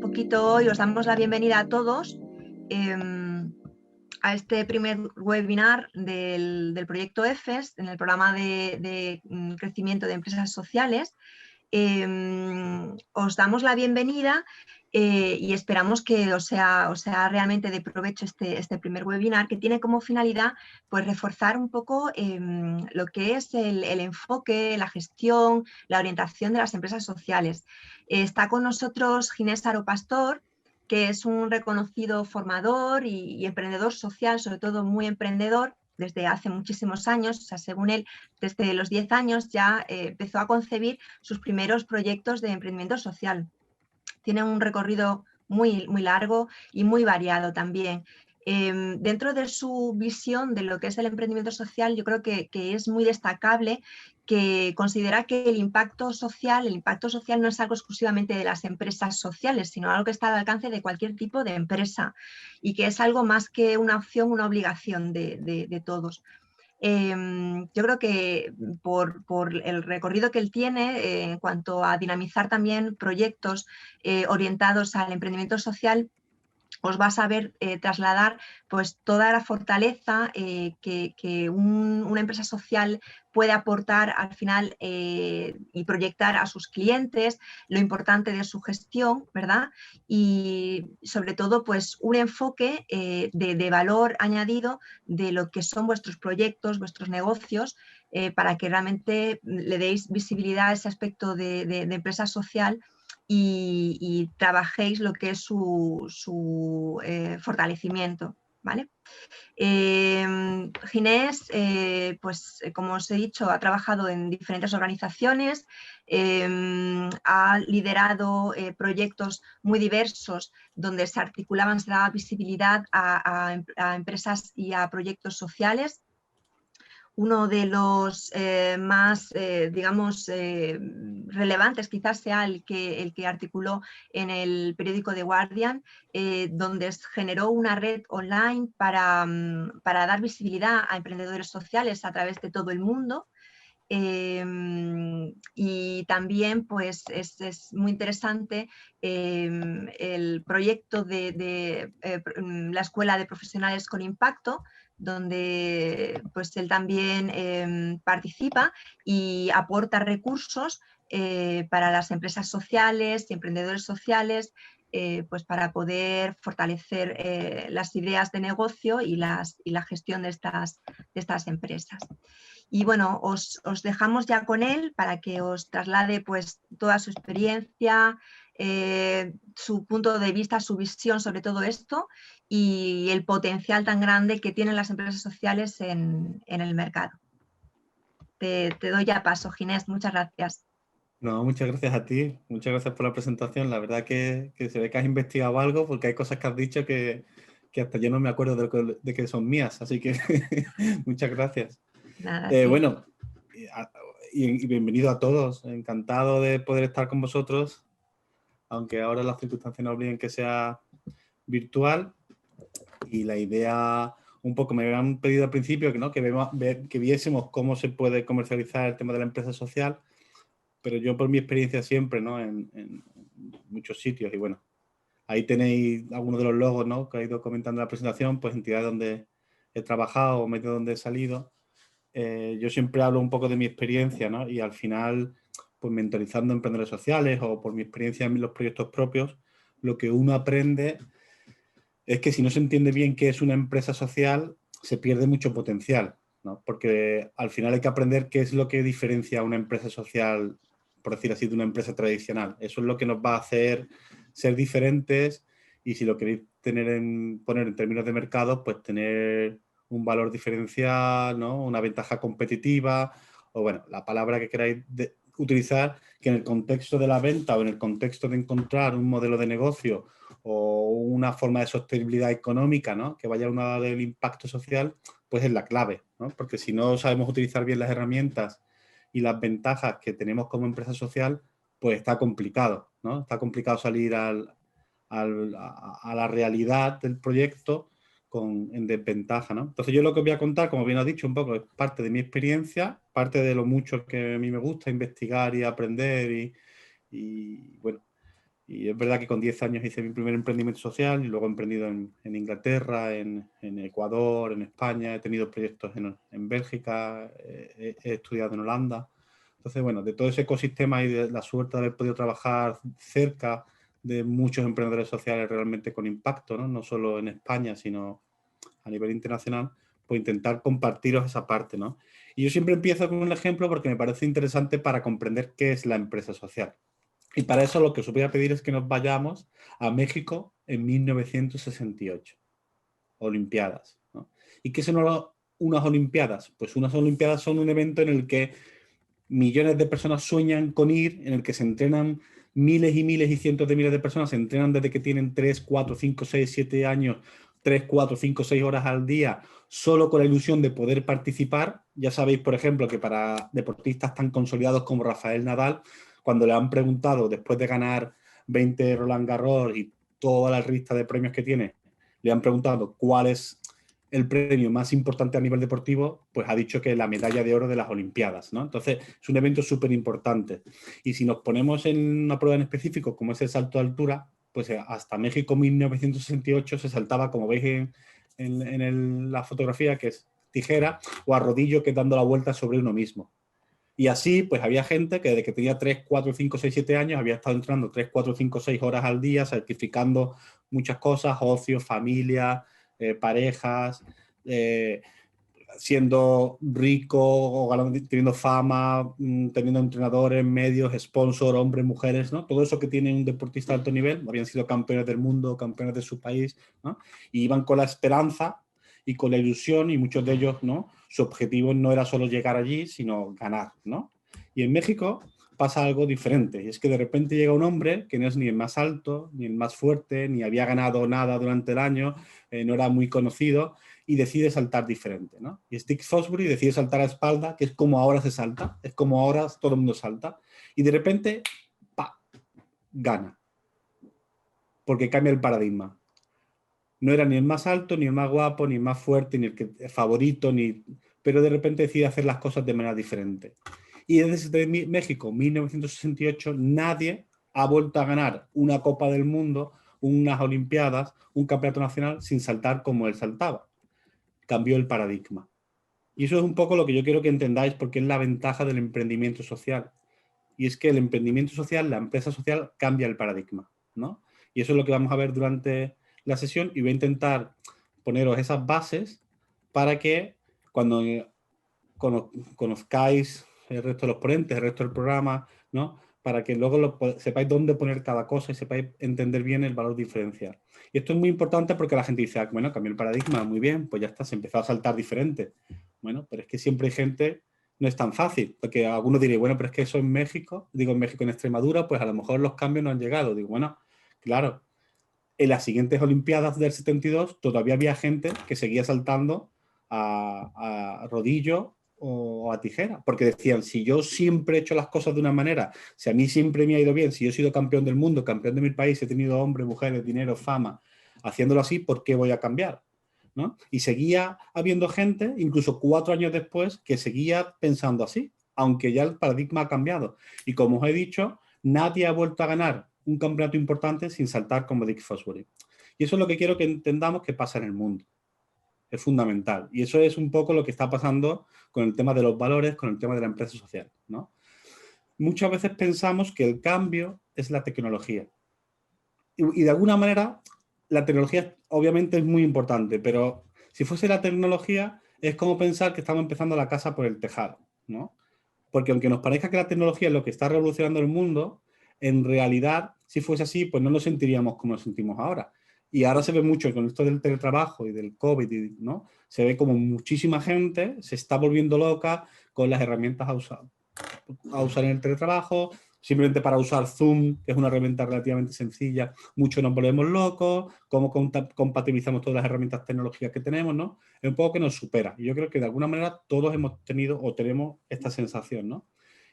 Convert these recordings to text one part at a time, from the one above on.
poquito hoy, os damos la bienvenida a todos a este primer webinar del proyecto EFES, en el programa de crecimiento de empresas sociales. Os damos la bienvenida y esperamos que os sea realmente de provecho este primer webinar, que tiene como finalidad pues, reforzar un poco lo que es el enfoque, la gestión, la orientación de las empresas sociales. Está con nosotros Ginés Aro Pastor, que es un reconocido formador y emprendedor social, sobre todo muy emprendedor, desde hace muchísimos años. O sea, según él, desde los 10 años ya empezó a concebir sus primeros proyectos de emprendimiento social. Tiene un recorrido muy, muy largo y muy variado también. Dentro de su visión de lo que es el emprendimiento social, yo creo que es muy destacable que considera que el impacto social no es algo exclusivamente de las empresas sociales, sino algo que está al alcance de cualquier tipo de empresa y que es algo más que una opción, una obligación de todos. Yo creo que por el recorrido que él tiene en cuanto a dinamizar también proyectos orientados al emprendimiento social, os va a saber trasladar pues, toda la fortaleza que una empresa social puede aportar al final y proyectar a sus clientes, lo importante de su gestión, ¿verdad? Y sobre todo, pues un enfoque de valor añadido de lo que son vuestros proyectos, vuestros negocios, para que realmente le deis visibilidad a ese aspecto de empresa social y trabajéis lo que es su fortalecimiento, ¿vale? Ginés, pues como os he dicho, ha trabajado en diferentes organizaciones, ha liderado proyectos muy diversos donde se articulaban, se daba visibilidad a empresas y a proyectos sociales. Uno de los más, digamos, relevantes quizás sea el que articuló en el periódico The Guardian, donde generó una red online para dar visibilidad a emprendedores sociales a través de todo el mundo. Y también pues, es muy interesante el proyecto de la Escuela de Profesionales con Impacto, donde pues, él también participa y aporta recursos para las empresas sociales y emprendedores sociales, pues para poder fortalecer las ideas de negocio y la gestión de estas empresas. Y bueno, os dejamos ya con él para que os traslade pues, toda su experiencia, su punto de vista, su visión sobre todo esto y el potencial tan grande que tienen las empresas sociales en el mercado. Te doy ya paso, Ginés, muchas gracias. No, muchas gracias a ti, muchas gracias por la presentación. La verdad que se ve que has investigado algo porque hay cosas que has dicho que hasta yo no me acuerdo de que son mías, así que muchas gracias. Nada, sí. Bueno, y bienvenido a todos, encantado de poder estar con vosotros, aunque ahora las circunstancias nos obliguen que sea virtual. Y la idea, un poco me habían pedido al principio que, ¿no? que viésemos cómo se puede comercializar el tema de la empresa social, pero yo por mi experiencia siempre, ¿no? en muchos sitios, y bueno, ahí tenéis algunos de los logos, ¿no? que he ido comentando en la presentación, pues entidades donde he trabajado o medios donde he salido. Yo siempre hablo un poco de mi experiencia, ¿no? Y al final, pues mentorizando emprendedores sociales o por mi experiencia en los proyectos propios, lo que uno aprende es que si no se entiende bien qué es una empresa social, se pierde mucho potencial, ¿no? Porque al final hay que aprender qué es lo que diferencia a una empresa social, por decir así, de una empresa tradicional. Eso es lo que nos va a hacer ser diferentes y si lo queréis poner en términos de mercado, pues tener un valor diferencial, ¿no? Una ventaja competitiva o, bueno, la palabra que queráis utilizar, que en el contexto de la venta o en el contexto de encontrar un modelo de negocio o una forma de sostenibilidad económica, ¿no? que vaya a una del impacto social, pues es la clave, ¿no? Porque si no sabemos utilizar bien las herramientas y las ventajas que tenemos como empresa social, pues está complicado, ¿no? Está complicado salir a la realidad del proyecto en desventaja, ¿no? Entonces yo lo que os voy a contar, como bien has dicho, un poco es parte de mi experiencia, parte de lo mucho que a mí me gusta investigar y aprender y bueno, Y es verdad que con 10 años hice mi primer emprendimiento social y luego he emprendido en Inglaterra, en Ecuador, en España, he tenido proyectos en Bélgica, he estudiado en Holanda. Entonces, bueno, de todo ese ecosistema y de la suerte de haber podido trabajar cerca de muchos emprendedores sociales realmente con impacto, ¿no? No solo en España, sino a nivel internacional, pues intentar compartiros esa parte, ¿no? Y yo siempre empiezo con un ejemplo porque me parece interesante para comprender qué es la empresa social. Y para eso lo que os voy a pedir es que nos vayamos a México en 1968, Olimpiadas, ¿no? ¿Y qué son unas Olimpiadas? Pues unas Olimpiadas son un evento en el que millones de personas sueñan con ir, en el que se entrenan miles y miles y cientos de miles de personas, se entrenan desde que tienen 3, 4, 5, 6, 7 años, 3, 4, 5, 6 horas al día, solo con la ilusión de poder participar. Ya sabéis, por ejemplo, que para deportistas tan consolidados como Rafael Nadal, cuando le han preguntado, después de ganar 20 Roland Garros y toda la lista de premios que tiene, le han preguntado cuál es el premio más importante a nivel deportivo, pues ha dicho que la medalla de oro de las Olimpiadas, ¿no? Entonces, es un evento súper importante. Y si nos ponemos en una prueba en específico, como es el salto de altura, pues hasta México 1968 se saltaba, como veis la fotografía, que es tijera, o a rodillo, que es dando la vuelta sobre uno mismo. Y así, pues había gente que desde que tenía 3, 4, 5, 6, 7 años había estado entrenando 3, 4, 5, 6 horas al día, sacrificando muchas cosas, ocio, familia, parejas, siendo rico o teniendo fama, teniendo entrenadores, medios, sponsor, hombres, mujeres, ¿no? Todo eso que tiene un deportista de alto nivel, habían sido campeones del mundo, campeones de su país, ¿no? Y iban con la esperanza y con la ilusión, y muchos de ellos, ¿no? Su objetivo no era solo llegar allí, sino ganar, ¿no? Y en México pasa algo diferente, y es que de repente llega un hombre que no es ni el más alto, ni el más fuerte, ni había ganado nada durante el año, no era muy conocido, y decide saltar diferente, ¿no? Y Stig Fosbury decide saltar a espalda, que es como ahora se salta, es como ahora todo el mundo salta, y de repente, ¡pa!, gana, porque cambia el paradigma. No era ni el más alto, ni el más guapo, ni el más fuerte, ni el favorito, pero de repente decide hacer las cosas de manera diferente. Y desde México, 1968, nadie ha vuelto a ganar una Copa del Mundo, unas Olimpiadas, un campeonato nacional sin saltar como él saltaba. Cambió el paradigma. Y eso es un poco lo que yo quiero que entendáis, porque es la ventaja del emprendimiento social. Y es que el emprendimiento social, la empresa social, cambia el paradigma, ¿no? Y eso es lo que vamos a ver durante la sesión, y voy a intentar poneros esas bases para que cuando conozcáis el resto de los ponentes, el resto del programa, ¿no? Para que luego sepáis dónde poner cada cosa y sepáis entender bien el valor diferencial. Y esto es muy importante porque la gente dice, bueno, cambió el paradigma, muy bien, pues ya está, se empezó a saltar diferente. Bueno, pero es que siempre hay gente, no es tan fácil, porque algunos diréis, bueno, pero es que eso en México, digo en México, en Extremadura, pues a lo mejor los cambios no han llegado. Digo, bueno, claro, en las siguientes Olimpiadas del 72 todavía había gente que seguía saltando a rodillo o a tijera, porque decían, si yo siempre he hecho las cosas de una manera, si a mí siempre me ha ido bien, si yo he sido campeón del mundo, campeón de mi país, he tenido hombres, mujeres, dinero, fama, haciéndolo así, ¿por qué voy a cambiar? ¿No? Y seguía habiendo gente, incluso 4 años después, que seguía pensando así, aunque ya el paradigma ha cambiado. Y como os he dicho, nadie ha vuelto a ganar un campeonato importante sin saltar como Dick Fosbury. Y eso es lo que quiero que entendamos que pasa en el mundo. Es fundamental. Y eso es un poco lo que está pasando con el tema de los valores, con el tema de la empresa social, ¿no? Muchas veces pensamos que el cambio es la tecnología. Y de alguna manera, la tecnología obviamente es muy importante, pero si fuese la tecnología, es como pensar que estamos empezando la casa por el tejado, ¿no? Porque aunque nos parezca que la tecnología es lo que está revolucionando el mundo, en realidad, si fuese así, pues no nos sentiríamos como nos sentimos ahora. Y ahora se ve mucho con esto del teletrabajo y del COVID, ¿no? Se ve como muchísima gente se está volviendo loca con las herramientas a usar en el teletrabajo, simplemente para usar Zoom, que es una herramienta relativamente sencilla, muchos nos volvemos locos, cómo compatibilizamos todas las herramientas tecnológicas que tenemos, ¿no? Es un poco que nos supera. Y yo creo que de alguna manera todos hemos tenido o tenemos esta sensación, ¿no?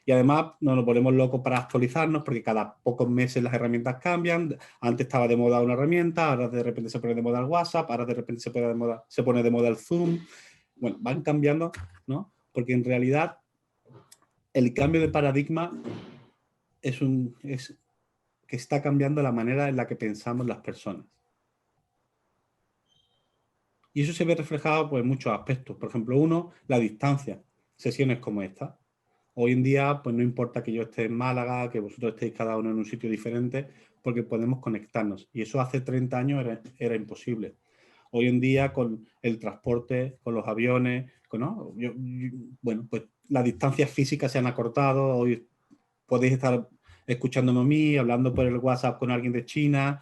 Y además nos volvemos locos para actualizarnos porque cada pocos meses las herramientas cambian. Antes estaba de moda una herramienta, ahora de repente se pone de moda el WhatsApp, ahora de repente se pone de moda el Zoom. Bueno, van cambiando, ¿no? Porque en realidad el cambio de paradigma es que está cambiando la manera en la que pensamos las personas. Y eso se ve reflejado pues, en muchos aspectos. Por ejemplo, uno, la distancia. Sesiones como esta. Hoy en día, pues no importa que yo esté en Málaga, que vosotros estéis cada uno en un sitio diferente, porque podemos conectarnos. Y eso hace 30 años era imposible. Hoy en día, con el transporte, con los aviones, ¿no? Bueno, pues las distancias físicas se han acortado. Hoy podéis estar escuchándome a mí, hablando por el WhatsApp con alguien de China,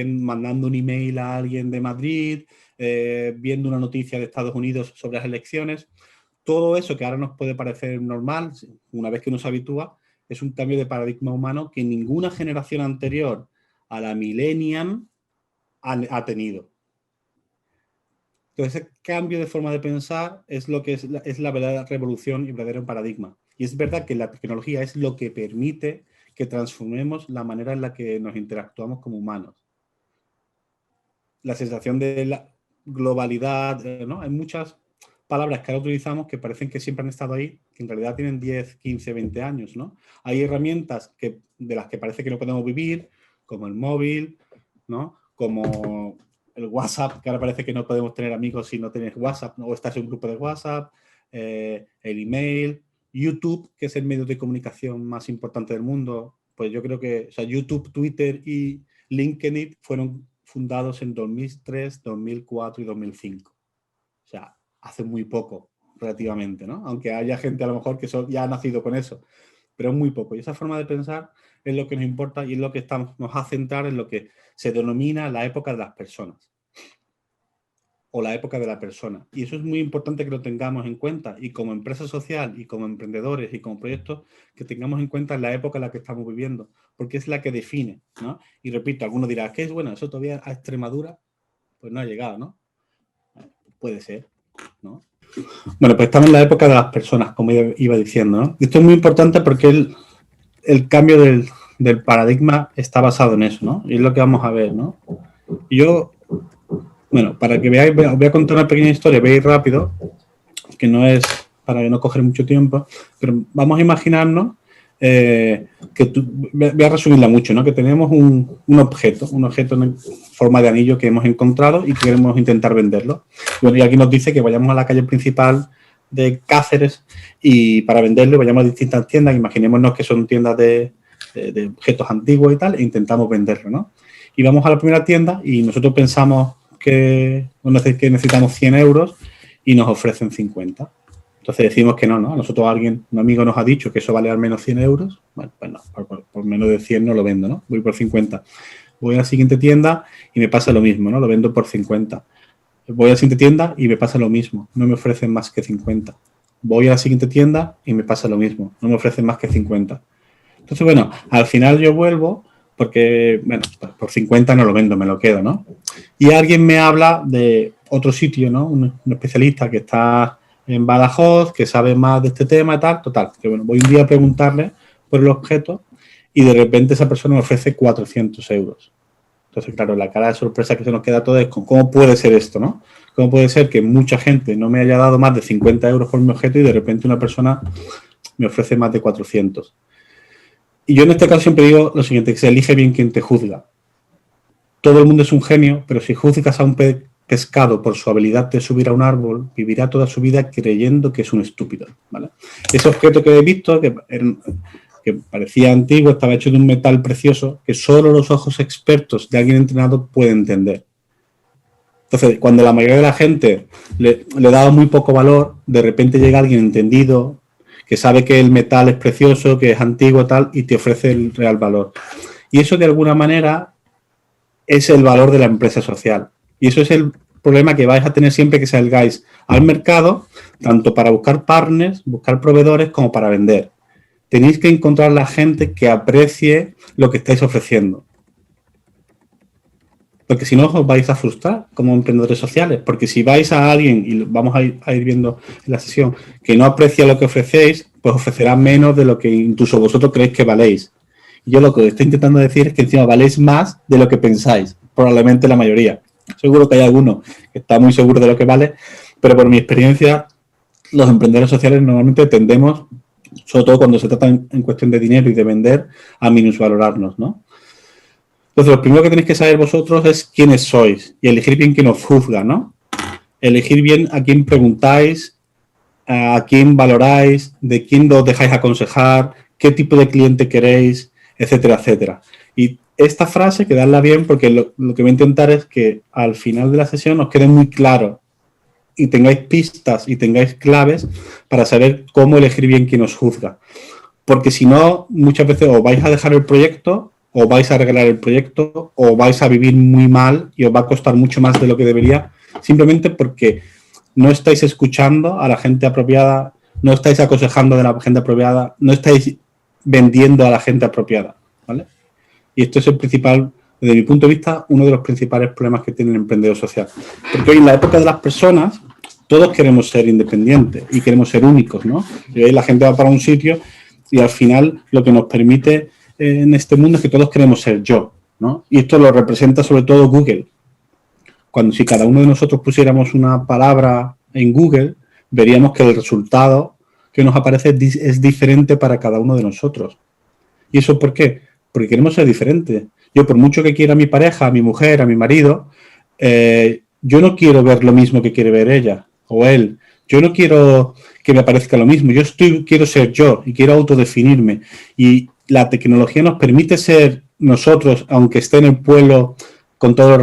mandando un email a alguien de Madrid, viendo una noticia de Estados Unidos sobre las elecciones. Todo eso que ahora nos puede parecer normal, una vez que uno se habitúa, es un cambio de paradigma humano que ninguna generación anterior a la millennial ha tenido. Entonces, ese cambio de forma de pensar es lo que es la verdadera revolución y verdadero paradigma. Y es verdad que la tecnología es lo que permite que transformemos la manera en la que nos interactuamos como humanos. La sensación de la globalidad, ¿no? Hay muchas palabras que ahora utilizamos que parecen que siempre han estado ahí, que en realidad tienen 10, 15, 20 años, ¿no? Hay herramientas de las que parece que no podemos vivir, como el móvil, ¿no? Como el WhatsApp, que ahora parece que no podemos tener amigos si no tienes WhatsApp, ¿no? O estás en un grupo de WhatsApp, el email, YouTube, que es el medio de comunicación más importante del mundo. Pues yo creo que, o sea, YouTube, Twitter y LinkedIn fueron fundados en 2003, 2004 y 2005. O sea, hace muy poco, relativamente, ¿no? Aunque haya gente a lo mejor que ya ha nacido con eso, pero es muy poco. Y esa forma de pensar es lo que nos importa y es lo que nos hace entrar en lo que se denomina la época de las personas o la época de la persona. Y eso es muy importante que lo tengamos en cuenta y como empresa social y como emprendedores y como proyectos que tengamos en cuenta la época en la que estamos viviendo, porque es la que define, ¿no? Y repito, alguno dirá, ¿qué es bueno? Eso todavía a Extremadura pues no ha llegado, ¿no? Puede ser, ¿no? Bueno, pues estamos en la época de las personas, como iba diciendo, ¿no? Y esto es muy importante porque el cambio del paradigma está basado en eso, ¿no? Y es lo que vamos a ver, ¿no? Y yo, bueno, para que veáis, os voy a contar una pequeña historia, veis rápido, que no es para que no coger mucho tiempo, pero vamos a imaginarnos voy a resumirla mucho, ¿no? Que tenemos un objeto en forma de anillo que hemos encontrado y queremos intentar venderlo. Bueno, y aquí nos dice que vayamos a la calle principal de Cáceres y para venderlo vayamos a distintas tiendas, imaginémonos que son tiendas de objetos antiguos y tal, e intentamos venderlo, ¿no? Y vamos a la primera tienda y nosotros pensamos que necesitamos 100 euros y nos ofrecen 50. Entonces decimos que no, ¿no? A nosotros un amigo nos ha dicho que eso vale al menos 100 euros. Bueno, pues no, por menos de 100 no lo vendo, ¿no? Voy por 50. Voy a la siguiente tienda y me pasa lo mismo, ¿no? Lo vendo por 50. Voy a la siguiente tienda y me pasa lo mismo. No me ofrecen más que 50. Voy a la siguiente tienda y me pasa lo mismo. No me ofrecen más que 50. Entonces, bueno, al final yo vuelvo porque, bueno, por 50 no lo vendo, me lo quedo, ¿no? Y alguien me habla de otro sitio, ¿no? Un especialista que está en Badajoz, que sabe más de este tema y tal, total. Que bueno, voy un día a preguntarle por el objeto y de repente esa persona me ofrece 400 euros. Entonces, claro, la cara de sorpresa que se nos queda todo es ¿cómo puede ser esto, no? ¿Cómo puede ser que mucha gente no me haya dado más de 50 euros por mi objeto y de repente una persona me ofrece más de 400? Y yo en este caso siempre digo lo siguiente, que se elige bien quien te juzga. Todo el mundo es un genio, pero si juzgas a un pescado por su habilidad de subir a un árbol, vivirá toda su vida creyendo que es un estúpido, ¿vale? Ese objeto que he visto, que parecía antiguo, estaba hecho de un metal precioso que solo los ojos expertos de alguien entrenado pueden entender. Entonces, cuando la mayoría de la gente le daba muy poco valor, de repente llega alguien entendido, que sabe que el metal es precioso, que es antiguo, tal, y te ofrece el real valor. Y eso, de alguna manera, es el valor de la empresa social. Y eso es el problema que vais a tener siempre que salgáis al mercado, tanto para buscar partners, buscar proveedores, como para vender. Tenéis que encontrar la gente que aprecie lo que estáis ofreciendo. Porque si no, os vais a frustrar como emprendedores sociales. Porque si vais a alguien, y vamos a ir viendo en la sesión, que no aprecia lo que ofrecéis, pues ofrecerá menos de lo que incluso vosotros creéis que valéis. Y yo lo que estoy intentando decir es que encima valéis más de lo que pensáis. Probablemente la mayoría. Seguro que hay alguno que está muy seguro de lo que vale, pero por mi experiencia, los emprendedores sociales normalmente tendemos, sobre todo cuando se trata en cuestión de dinero y de vender, a minusvalorarnos, ¿no? Entonces, lo primero que tenéis que saber vosotros es quiénes sois y elegir bien quién os juzga, ¿no? Elegir bien a quién preguntáis, a quién valoráis, de quién os dejáis aconsejar, qué tipo de cliente queréis, etcétera, etcétera. Y esta frase, quedadla bien, porque lo que voy a intentar es que al final de la sesión os quede muy claro y tengáis pistas y tengáis claves para saber cómo elegir bien quién os juzga. Porque si no, muchas veces os vais a dejar el proyecto, o vais a regalar el proyecto, o vais a vivir muy mal y os va a costar mucho más de lo que debería, simplemente porque no estáis escuchando a la gente apropiada, no estáis aconsejando de la gente apropiada, no estáis vendiendo a la gente apropiada, ¿vale? Y esto es el principal, desde mi punto de vista, uno de los principales problemas que tiene el emprendedor social. Porque hoy en la época de las personas, todos queremos ser independientes y queremos ser únicos, ¿no? Y hoy la gente va para un sitio y al final lo que nos permite en este mundo es que todos queremos ser yo, ¿no? Y esto lo representa sobre todo Google. Cuando si cada uno de nosotros pusiéramos una palabra en Google, veríamos que el resultado que nos aparece es diferente para cada uno de nosotros. ¿Y eso por qué? Porque queremos ser diferentes. Yo, por mucho que quiera a mi pareja, a mi mujer, a mi marido, yo no quiero ver lo mismo que quiere ver ella o él. Yo no quiero que me parezca lo mismo. Quiero ser yo y quiero autodefinirme. Y la tecnología nos permite ser nosotros, aunque esté en el pueblo, con todos los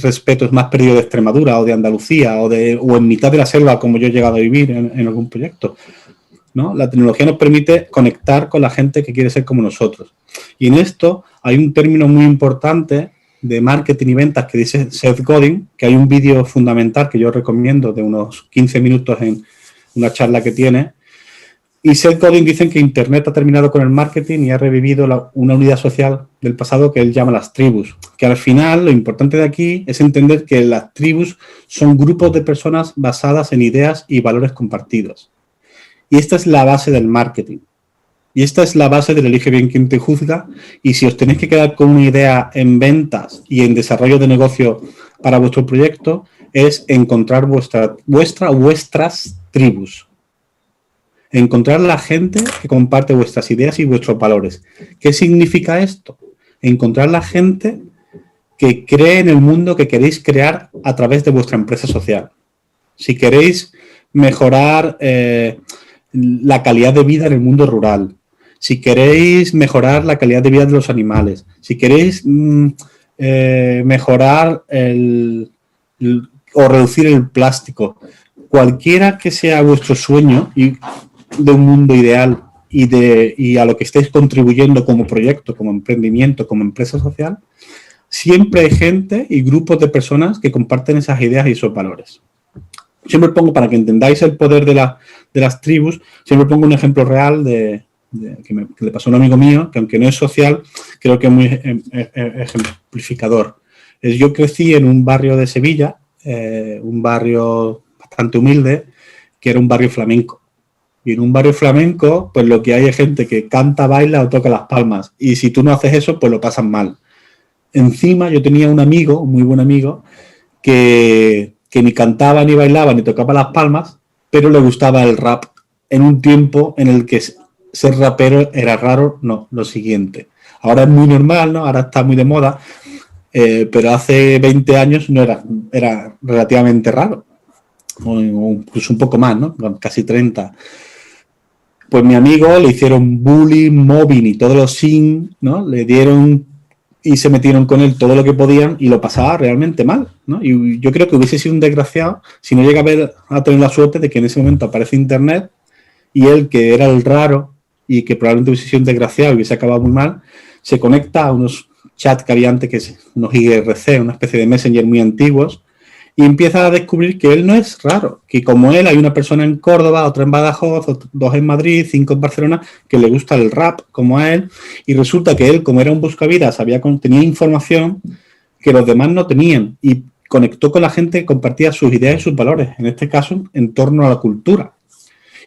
respetos más perdido de Extremadura o de Andalucía o en mitad de la selva, como yo he llegado a vivir en algún proyecto, ¿no? La tecnología nos permite conectar con la gente que quiere ser como nosotros. Y en esto hay un término muy importante de marketing y ventas que dice Seth Godin, que hay un vídeo fundamental que yo recomiendo de unos 15 minutos en una charla que tiene. Y Seth Godin dice que Internet ha terminado con el marketing y ha revivido una unidad social del pasado que él llama las tribus. Que al final lo importante de aquí es entender que las tribus son grupos de personas basadas en ideas y valores compartidos. Y esta es la base del marketing. Y esta es la base del elige bien quién te juzga. Y si os tenéis que quedar con una idea en ventas y en desarrollo de negocio para vuestro proyecto, es encontrar vuestras tribus. Encontrar la gente que comparte vuestras ideas y vuestros valores. ¿Qué significa esto? Encontrar la gente que cree en el mundo que queréis crear a través de vuestra empresa social. Si queréis mejorar la calidad de vida en el mundo rural, si queréis mejorar la calidad de vida de los animales, si queréis mejorar o reducir el plástico, cualquiera que sea vuestro sueño y de un mundo ideal y a lo que estéis contribuyendo como proyecto, como emprendimiento, como empresa social, siempre hay gente y grupos de personas que comparten esas ideas y esos valores. Siempre pongo, para que entendáis el poder de las tribus, siempre pongo un ejemplo real que le pasó a un amigo mío, que aunque no es social, creo que es muy ejemplificador. Yo crecí en un barrio de Sevilla, un barrio bastante humilde, que era un barrio flamenco. Y en un barrio flamenco, pues lo que hay es gente que canta, baila o toca las palmas. Y si tú no haces eso, pues lo pasas mal. Encima yo tenía un amigo, un muy buen amigo, que ni cantaba, ni bailaba, ni tocaba las palmas, pero le gustaba el rap en un tiempo en el que ser rapero era raro. No, lo siguiente. Ahora es muy normal, ¿no? Ahora está muy de moda, pero hace 20 años no era relativamente raro. O incluso un poco más, ¿no? Casi 30. Pues mi amigo le hicieron bullying, mobbing y todos los sin, ¿no? Le dieron y se metieron con él todo lo que podían y lo pasaba realmente mal, ¿no? Y yo creo que hubiese sido un desgraciado si no llega a tener la suerte de que en ese momento aparece Internet y él, que era el raro y que probablemente hubiese sido un desgraciado y hubiese acabado muy mal, se conecta a unos chats que había antes, que es unos IRC, una especie de Messenger muy antiguos, y empieza a descubrir que él no es raro, que como él hay una persona en Córdoba, otra en Badajoz, 2 en Madrid, 5 en Barcelona, que le gusta el rap como a él, y resulta que él, como era un buscavidas, tenía información que los demás no tenían, y conectó con la gente que compartía sus ideas y sus valores, en este caso en torno a la cultura.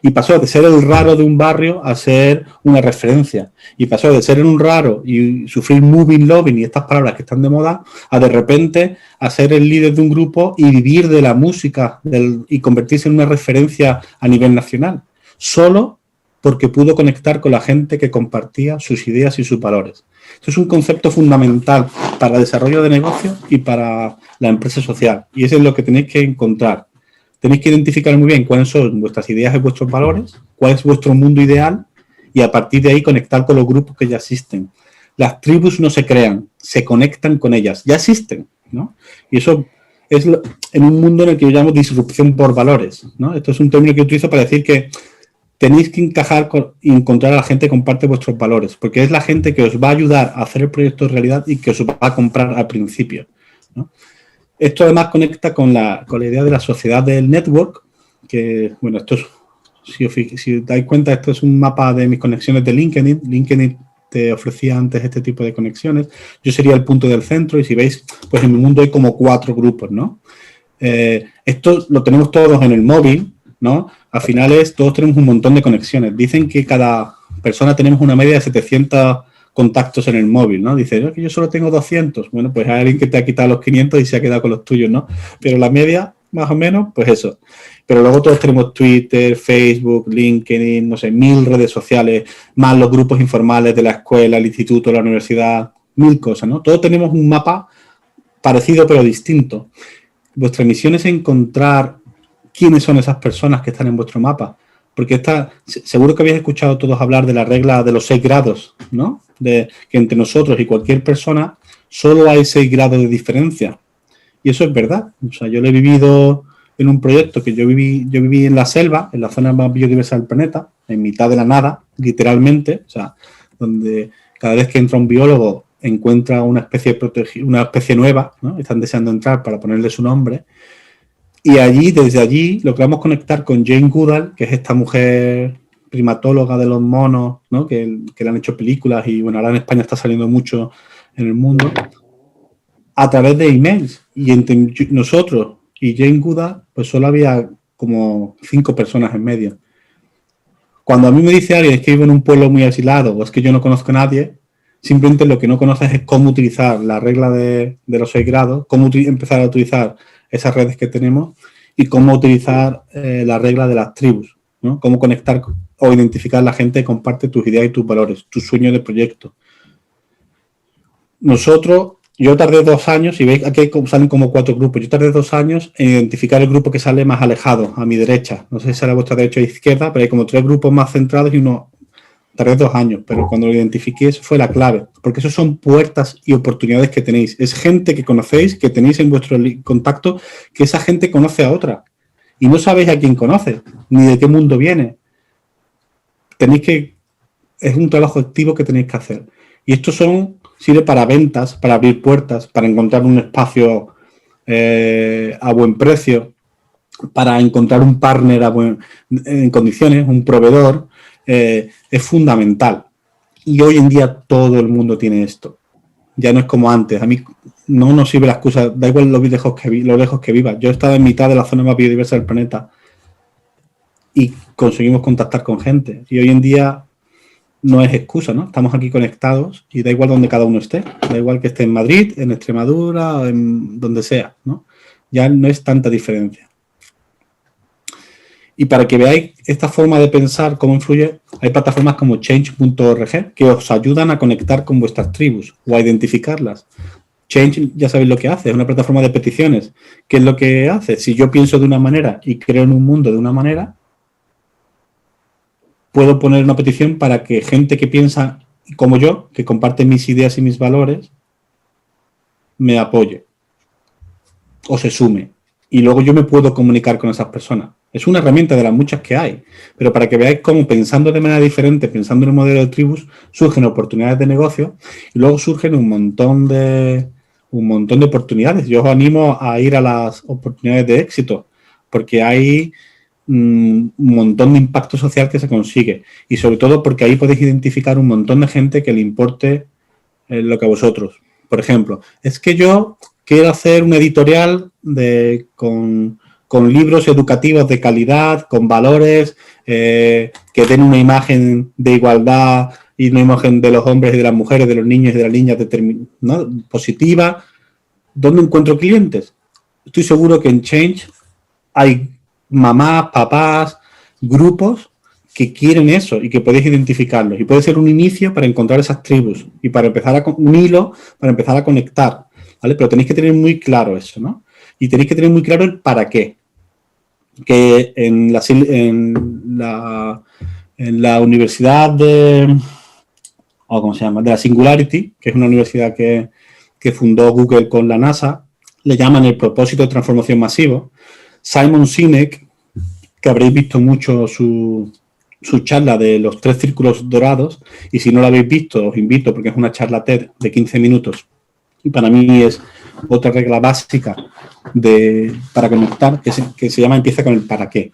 Y pasó de ser el raro de un barrio a ser una referencia. Y pasó de ser un raro y sufrir moving, loving y estas palabras que están de moda, a de repente a ser el líder de un grupo y vivir de la música y convertirse en una referencia a nivel nacional. Solo porque pudo conectar con la gente que compartía sus ideas y sus valores. Esto es un concepto fundamental para el desarrollo de negocios y para la empresa social. Y eso es lo que tenéis que encontrar. Tenéis que identificar muy bien cuáles son vuestras ideas y vuestros valores, cuál es vuestro mundo ideal y a partir de ahí conectar con los grupos que ya existen. Las tribus no se crean, se conectan con ellas, ya existen, ¿no? Y eso es en un mundo en el que yo llamo disrupción por valores, ¿no? Esto es un término que utilizo para decir que tenéis que encajar y encontrar a la gente que comparte vuestros valores, porque es la gente que os va a ayudar a hacer el proyecto realidad y que os va a comprar al principio, ¿no? Esto además conecta con la idea de la sociedad del network, que, bueno, esto es, si os dais cuenta, esto es un mapa de mis conexiones de LinkedIn. LinkedIn te ofrecía antes este tipo de conexiones. Yo sería el punto del centro y si veis, pues en mi mundo hay como 4 grupos, ¿no? Esto lo tenemos todos en el móvil, ¿no? Al final todos tenemos un montón de conexiones. Dicen que cada persona tenemos una media de 700 contactos en el móvil, ¿no? Dice, que yo solo tengo 200. Bueno, pues hay alguien que te ha quitado los 500 y se ha quedado con los tuyos, ¿no? Pero la media, más o menos, pues eso. Pero luego todos tenemos Twitter, Facebook, LinkedIn, no sé, 1000 redes sociales, más los grupos informales de la escuela, el instituto, la universidad, 1000 cosas, ¿no? Todos tenemos un mapa parecido pero distinto. Vuestra misión es encontrar quiénes son esas personas que están en vuestro mapa. Porque seguro que habéis escuchado todos hablar de la regla de los 6 grados, ¿no? De que entre nosotros y cualquier persona solo hay 6 grados de diferencia. Y eso es verdad. O sea, yo lo he vivido en un proyecto que yo viví en la selva, en la zona más biodiversa del planeta, en mitad de la nada, literalmente, o sea, donde cada vez que entra un biólogo encuentra una especie nueva, ¿no? Están deseando entrar para ponerle su nombre. Y desde allí, logramos conectar con Jane Goodall, que es esta mujer primatóloga de los monos, ¿no? que le han hecho películas y, bueno, ahora en España está saliendo mucho en el mundo, a través de emails. Y entre nosotros y Jane Goodall, pues solo había como 5 personas en medio. Cuando a mí me dice alguien es que vivo en un pueblo muy aislado o es que yo no conozco a nadie, simplemente lo que no conoces es cómo utilizar la regla de los 6 grados, cómo empezar a utilizar esas redes que tenemos y cómo utilizar la regla de las tribus, ¿no? Cómo conectar o identificar a la gente que comparte tus ideas y tus valores, tus sueños de proyecto. Yo tardé 2 años, y veis aquí salen como 4 grupos, yo tardé 2 años en identificar el grupo que sale más alejado, a mi derecha. No sé si será vuestra derecha o izquierda, pero hay como 3 grupos más centrados y uno... Tardé 2 años, pero cuando lo identifiqué eso fue la clave, porque eso son puertas y oportunidades que tenéis. Es gente que conocéis, que tenéis en vuestro contacto, que esa gente conoce a otra. Y no sabéis a quién conoce, ni de qué mundo viene. Es un trabajo activo que tenéis que hacer. Y esto sirve para ventas, para abrir puertas, para encontrar un espacio a buen precio, para encontrar un partner en condiciones, un proveedor. Es fundamental y hoy en día todo el mundo tiene esto, ya no es como antes. A mí no nos sirve la excusa, da igual lo lejos que viva. Yo he estado en mitad de la zona más biodiversa del planeta y conseguimos contactar con gente y hoy en día no es excusa, ¿no? Estamos aquí conectados y da igual donde cada uno esté, da igual que esté en Madrid, en Extremadura o en donde sea, ¿no? Ya no es tanta diferencia. Y para que veáis esta forma de pensar, cómo influye, hay plataformas como change.org que os ayudan a conectar con vuestras tribus o a identificarlas. Change, ya sabéis lo que hace, es una plataforma de peticiones. ¿Qué es lo que hace? Si yo pienso de una manera y creo en un mundo de una manera, puedo poner una petición para que gente que piensa como yo, que comparte mis ideas y mis valores, me apoye o se sume. Y luego yo me puedo comunicar con esas personas. Es una herramienta de las muchas que hay, pero para que veáis cómo pensando de manera diferente, pensando en el modelo de tribus, surgen oportunidades de negocio y luego surgen un montón de oportunidades. Yo os animo a ir a las oportunidades de éxito, porque hay un montón de impacto social que se consigue y sobre todo porque ahí podéis identificar un montón de gente que le importe lo que a vosotros. Por ejemplo, es que yo quiero hacer una editorial con libros educativos de calidad, con valores, que den una imagen de igualdad y una imagen de los hombres y de las mujeres, de los niños y de las niñas ¿no? Positiva. ¿Dónde encuentro clientes? Estoy seguro que en Change hay mamás, papás, grupos que quieren eso y que podéis identificarlos. Y puede ser un inicio para encontrar esas tribus y para empezar un hilo para empezar a conectar, ¿vale? Pero tenéis que tener muy claro eso, ¿no? Y tenéis que tener muy claro el para qué. Que en la universidad de... ¿cómo se llama? De la Singularity, que es una universidad que fundó Google con la NASA, le llaman el propósito de transformación masivo. Simon Sinek, que habréis visto mucho su charla de los 3 círculos dorados, y si no la habéis visto, os invito porque es una charla TED de 15 minutos, y para mí es otra regla básica para conectar, que se llama empieza con el para qué.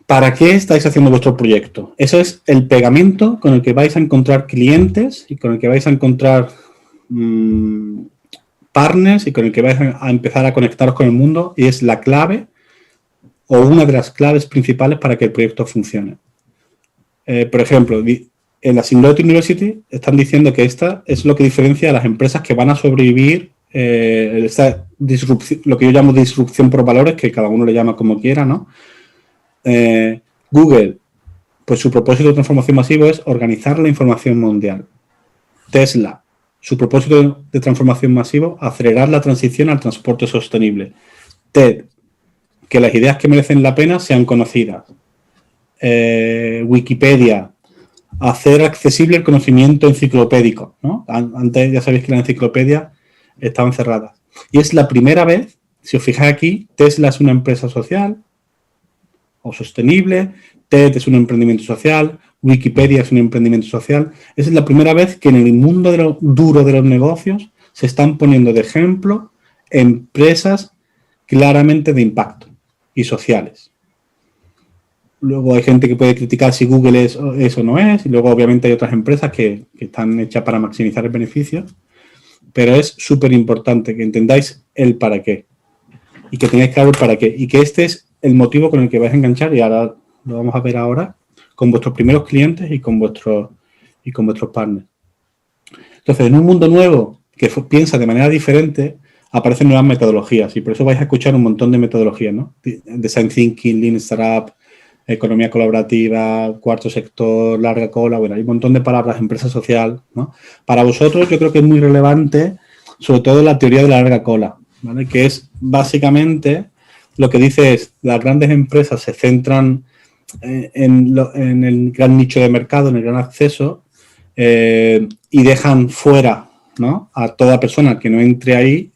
¿Para qué estáis haciendo vuestro proyecto? Eso es el pegamento con el que vais a encontrar clientes y con el que vais a encontrar partners y con el que vais a empezar a conectaros con el mundo, y es la clave o una de las claves principales para que el proyecto funcione. Por ejemplo, en la Singularity University están diciendo que esta es lo que diferencia a las empresas que van a sobrevivir esta disrupción, lo que yo llamo disrupción por valores, que cada uno le llama como quiera, ¿no? Google, pues su propósito de transformación masiva es organizar la información mundial. Tesla, su propósito de transformación masivo, acelerar la transición al transporte sostenible. TED, que las ideas que merecen la pena sean conocidas. Wikipedia, hacer accesible el conocimiento enciclopédico, ¿no? Antes ya sabéis que las enciclopedias estaban cerradas. Y es la primera vez, si os fijáis aquí, Tesla es una empresa social o sostenible, TED es un emprendimiento social, Wikipedia es un emprendimiento social. Esa es la primera vez que en el mundo duro de los negocios se están poniendo de ejemplo empresas claramente de impacto y sociales. Luego hay gente que puede criticar si Google es o no es, y luego obviamente hay otras empresas que están hechas para maximizar el beneficio, pero es súper importante que entendáis el para qué y que tengáis claro el para qué, y que este es el motivo con el que vais a enganchar, y ahora lo vamos a ver ahora, con vuestros primeros clientes y con vuestros partners. Entonces, en un mundo nuevo que piensa de manera diferente, aparecen nuevas metodologías, y por eso vais a escuchar un montón de metodologías, ¿no? Design Thinking, Lean Startup, economía colaborativa, cuarto sector, larga cola, bueno, hay un montón de palabras, empresa social, ¿no? Para vosotros yo creo que es muy relevante, sobre todo la teoría de la larga cola, ¿vale? Que es básicamente lo que dice es, las grandes empresas se centran en el gran nicho de mercado, en el gran acceso, y dejan fuera, ¿no?, a toda persona que no entre ahí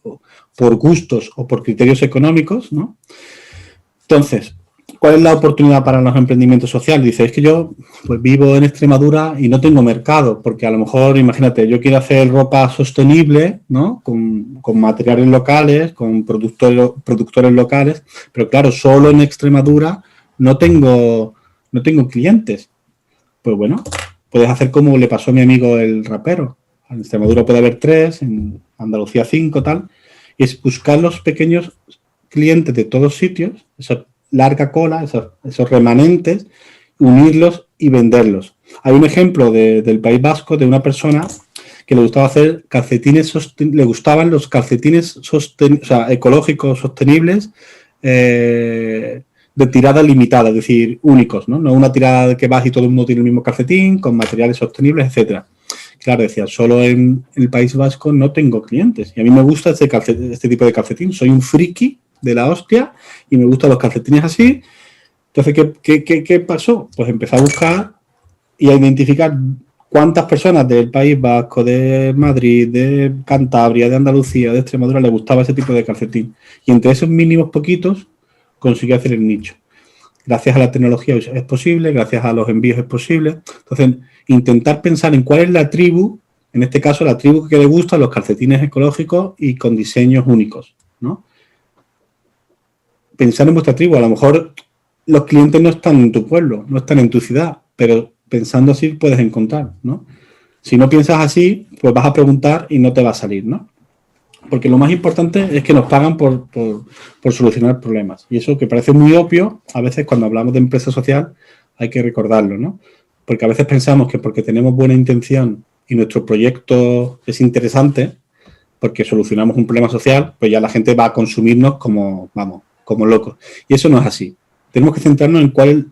por gustos o por criterios económicos, ¿no? Entonces, ¿cuál es la oportunidad para los emprendimientos sociales? Dice, es que yo pues vivo en Extremadura y no tengo mercado, porque a lo mejor, imagínate, yo quiero hacer ropa sostenible, ¿no?, con materiales locales, con productores locales, pero claro, solo en Extremadura no tengo clientes. Pues bueno, puedes hacer como le pasó a mi amigo el rapero. En Extremadura puede haber 3, en Andalucía 5, tal, y es buscar los pequeños clientes de todos sitios, esa larga cola, esos remanentes, unirlos y venderlos. Hay un ejemplo del País Vasco de una persona que le gustaba hacer calcetines, le gustaban los calcetines ecológicos sostenibles, de tirada limitada, es decir, únicos, ¿no? No una tirada que vas y todo el mundo tiene el mismo calcetín, con materiales sostenibles, etcétera. Claro, decía, solo en el País Vasco no tengo clientes. Y a mí me gusta este tipo de calcetín. Soy un friki de la hostia y me gustan los calcetines así. Entonces, ¿qué pasó? Pues empecé a buscar y a identificar cuántas personas del País Vasco, de Madrid, de Cantabria, de Andalucía, de Extremadura les gustaba ese tipo de calcetín. Y entre esos mínimos poquitos consiguió hacer el nicho. Gracias a la tecnología es posible, gracias a los envíos es posible. Entonces, intentar pensar en cuál es la tribu, en este caso la tribu que le gusta los calcetines ecológicos y con diseños únicos, ¿no? Pensar en vuestra tribu, a lo mejor los clientes no están en tu pueblo, no están en tu ciudad, pero pensando así puedes encontrar, ¿no? Si no piensas así, pues vas a preguntar y no te va a salir, ¿no? Porque lo más importante es que nos pagan por solucionar problemas. Y eso que parece muy obvio, a veces cuando hablamos de empresa social hay que recordarlo, ¿no? Porque a veces pensamos que porque tenemos buena intención y nuestro proyecto es interesante, porque solucionamos un problema social, pues ya la gente va a consumirnos como locos. Y eso no es así. Tenemos que centrarnos en cuál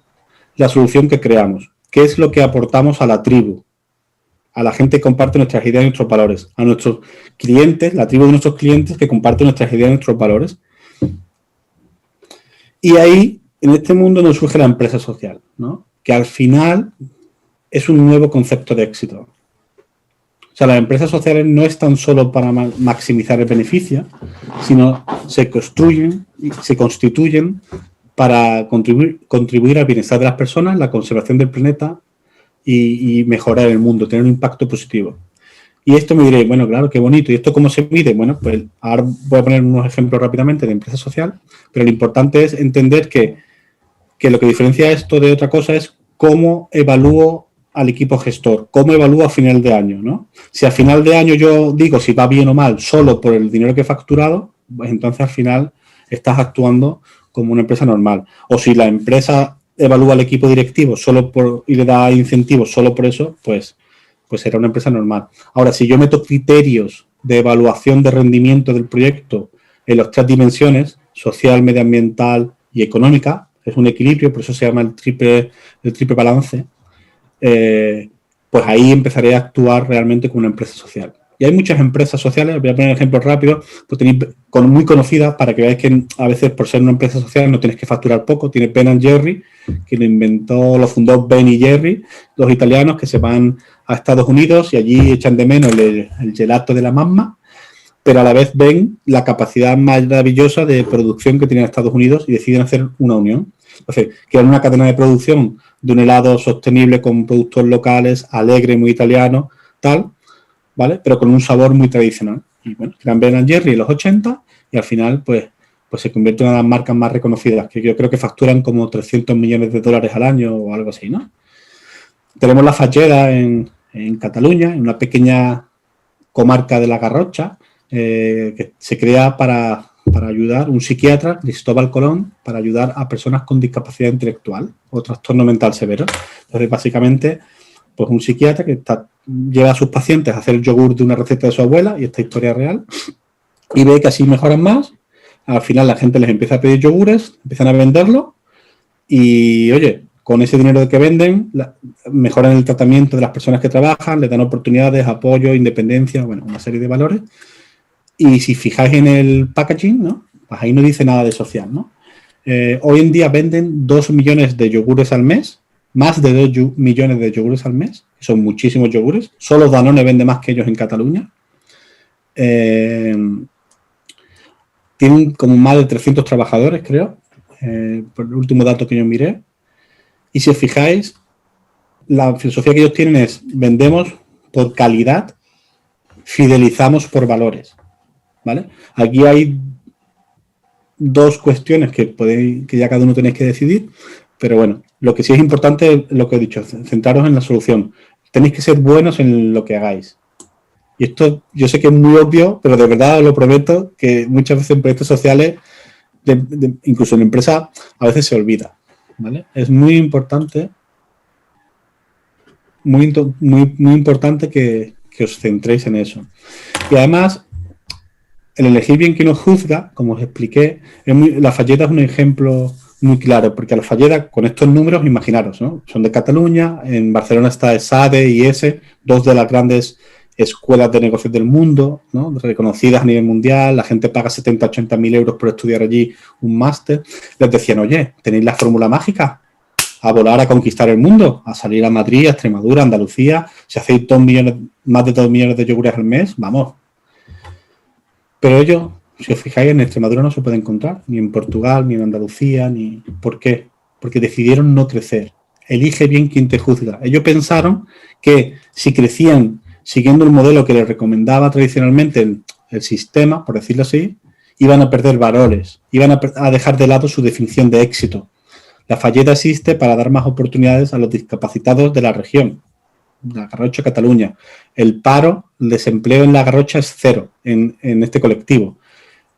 la solución que creamos? ¿Qué es lo que aportamos a la tribu? A la gente que comparte nuestras ideas y nuestros valores. A nuestros clientes, la tribu de nuestros clientes que comparte nuestras ideas y nuestros valores. Y ahí, en este mundo, nos surge la empresa social, ¿no? Que al final es un nuevo concepto de éxito. O sea, las empresas sociales no están solo para maximizar el beneficio, sino se construyen y se constituyen para contribuir al bienestar de las personas, la conservación del planeta y mejorar el mundo, tener un impacto positivo. Y esto me diréis, bueno, claro, qué bonito. ¿Y esto cómo se mide? Bueno, pues ahora voy a poner unos ejemplos rápidamente de empresa social, pero lo importante es entender que lo que diferencia esto de otra cosa es cómo evalúo al equipo gestor, cómo evalúo a final de año, ¿no? Si a final de año yo digo si va bien o mal solo por el dinero que he facturado, pues entonces al final estás actuando como una empresa normal. O si la empresa evalúa al equipo directivo solo y le da incentivos solo por eso, pues será una empresa normal. Ahora, si yo meto criterios de evaluación de rendimiento del proyecto en las 3 dimensiones, social, medioambiental y económica, es un equilibrio, por eso se llama el triple balance, pues ahí empezaré a actuar realmente como una empresa social. Y hay muchas empresas sociales, voy a poner ejemplos rápidos, pues tenéis muy conocidas para que veáis que a veces por ser una empresa social no tienes que facturar poco. Tiene Ben & Jerry, que lo fundó Ben y Jerry, los italianos que se van a Estados Unidos y allí echan de menos el gelato de la mamma, pero a la vez ven la capacidad maravillosa de producción que tienen Estados Unidos y deciden hacer una unión. Entonces, crean una cadena de producción de un helado sostenible con productos locales, alegre, muy italiano, tal, ¿vale? Pero con un sabor muy tradicional. Y bueno, crean Ben & Jerry en los 80 y al final, pues se convierte en una de las marcas más reconocidas, que yo creo que facturan como 300 millones de dólares al año o algo así, ¿no? Tenemos la Falleda en Cataluña, en una pequeña comarca de la Garrocha, que se crea para ayudar, un psiquiatra, Cristóbal Colón, para ayudar a personas con discapacidad intelectual o trastorno mental severo. Entonces, básicamente, pues un psiquiatra que lleva a sus pacientes a hacer el yogur de una receta de su abuela, y esta historia real, y ve que así mejoran más. Al final la gente les empieza a pedir yogures, empiezan a venderlo y, oye, con ese dinero que venden, mejoran el tratamiento de las personas que trabajan, les dan oportunidades, apoyo, independencia, bueno, una serie de valores. Y si fijáis en el packaging, ¿no? Pues ahí no dice nada de social, ¿no? Hoy en día venden 2 millones de yogures al mes, más de 2 millones de yogures al mes, son muchísimos yogures. Solo Danone vende más que ellos en Cataluña. Tienen como más de 300 trabajadores, creo, por el último dato que yo miré. Y si os fijáis, la filosofía que ellos tienen es: vendemos por calidad, fidelizamos por valores, ¿vale? Aquí hay 2 cuestiones que ya cada uno tenéis que decidir, pero bueno, lo que sí es importante es lo que he dicho, centraros en la solución. Tenéis que ser buenos en lo que hagáis. Y esto yo sé que es muy obvio, pero de verdad os lo prometo que muchas veces en proyectos sociales, incluso en empresa, a veces se olvida, ¿vale? Es muy importante, muy importante que os centréis en eso. Y además, el elegir bien quien os juzga, como os expliqué, la Falleda es un ejemplo muy claro, porque a la Falleda, con estos números, imaginaros, ¿no? Son de Cataluña, en Barcelona está SADE y ESE, 2 de las grandes escuelas de negocios del mundo, ¿no? Reconocidas a nivel mundial, la gente paga 70, 80 mil euros por estudiar allí un máster. Les decían, oye, ¿tenéis la fórmula mágica? A volar, a conquistar el mundo, a salir a Madrid, a Extremadura, a Andalucía. Si hacéis más de 2 millones de yogures al mes, vamos. Pero ellos, si os fijáis, en Extremadura no se puede encontrar, ni en Portugal, ni en Andalucía, ni... ¿Por qué? Porque decidieron no crecer. Elige bien quien te juzga. Ellos pensaron que si crecían siguiendo el modelo que les recomendaba tradicionalmente el sistema, por decirlo así, iban a perder valores, iban a dejar de lado su definición de éxito. La Falleda existe para dar más oportunidades a los discapacitados de la región, la Garrocha, Cataluña. El paro, el desempleo en la Garrocha es 0 en este colectivo.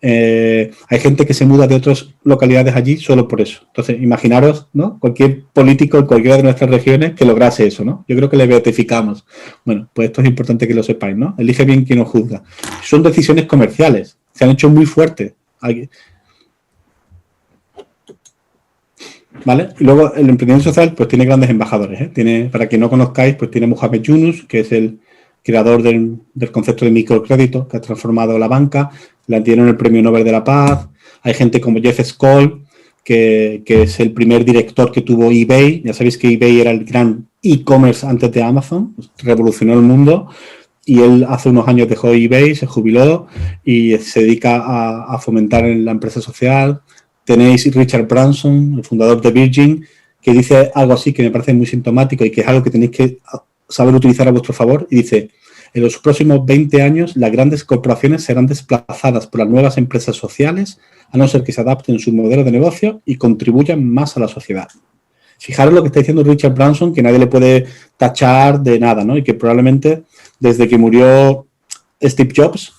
Hay gente que se muda de otras localidades allí solo por eso. Entonces, imaginaros, ¿no? Cualquier político en cualquiera de nuestras regiones que lograse eso, ¿no? Yo creo que le beatificamos. Bueno, pues esto es importante que lo sepáis, ¿no? Elige bien quien os juzga. Son decisiones comerciales. Se han hecho muy fuertes. ¿vale? Y luego el emprendimiento social pues tiene grandes embajadores, ¿eh? Tiene, para quien no conozcáis, pues tiene Muhammad Yunus, que es el creador del concepto de microcrédito, que ha transformado la banca, le dieron el Premio Nobel de la Paz. Hay gente como Jeff Skoll, que es el primer director que tuvo eBay. Ya sabéis que eBay era el gran e-commerce antes de Amazon, revolucionó el mundo. Y él hace unos años dejó eBay, se jubiló y se dedica a fomentar en la empresa social. Tenéis Richard Branson, el fundador de Virgin, que dice algo así que me parece muy sintomático y que es algo que tenéis que saber utilizar a vuestro favor. Y dice, en los próximos 20 años las grandes corporaciones serán desplazadas por las nuevas empresas sociales, a no ser que se adapten su modelo de negocio y contribuyan más a la sociedad. Fijaros lo que está diciendo Richard Branson, que nadie le puede tachar de nada, ¿no? Y que probablemente desde que murió Steve Jobs,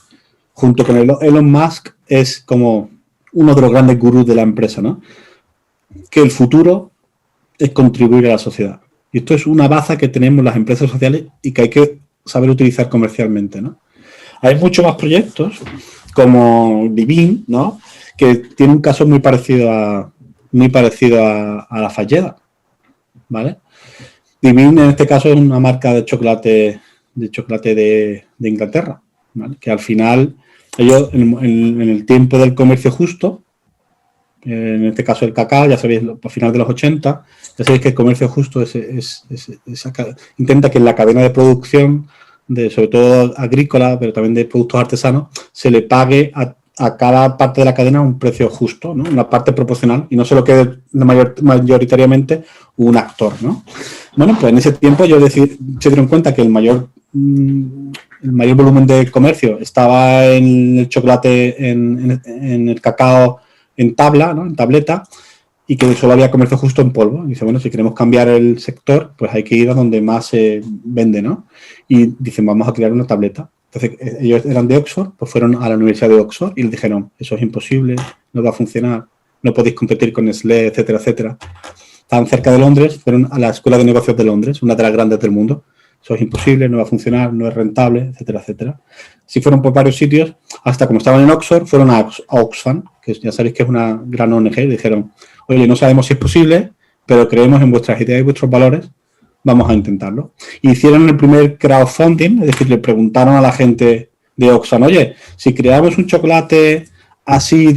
junto con Elon Musk, es como uno de los grandes gurús de la empresa, ¿no? Que el futuro es contribuir a la sociedad. Y esto es una baza que tenemos las empresas sociales y que hay que saber utilizar comercialmente, ¿no? Hay muchos más proyectos, como Divin, ¿no? Que tiene un caso muy parecido a la Falleda, ¿vale? Divin en este caso es una marca de chocolate de Inglaterra, ¿vale? Que al final ellos en el tiempo del comercio justo, en este caso el cacao, ya sabéis, a final de los 80, ya sabéis que el comercio justo intenta que en la cadena de producción, sobre todo agrícola, pero también de productos artesanos, se le pague a cada parte de la cadena un precio justo, ¿no? Una parte proporcional, y no se lo quede mayoritariamente un actor, ¿no? Bueno, pues en ese tiempo se dieron cuenta que el mayor volumen de comercio estaba en el chocolate, en el cacao en tabla, ¿no? En tableta, y que solo había comercio justo en polvo. Y dice, bueno, si queremos cambiar el sector, pues hay que ir a donde más se vende, ¿no? Y dicen, vamos a crear una tableta. Entonces, ellos eran de Oxford, pues fueron a la Universidad de Oxford y les dijeron, eso es imposible, no va a funcionar, no podéis competir con Nestlé, etcétera, etcétera. Estaban cerca de Londres, fueron a la Escuela de Negocios de Londres, una de las grandes del mundo. Eso es imposible, no va a funcionar, no es rentable, etcétera, etcétera. Sí fueron por varios sitios, hasta como estaban en Oxford, fueron a Oxfam, que ya sabéis que es una gran ONG, y dijeron, oye, no sabemos si es posible, pero creemos en vuestras ideas y vuestros valores, vamos a intentarlo. Y hicieron el primer crowdfunding, es decir, le preguntaron a la gente de Oxfam, oye, si creamos un chocolate así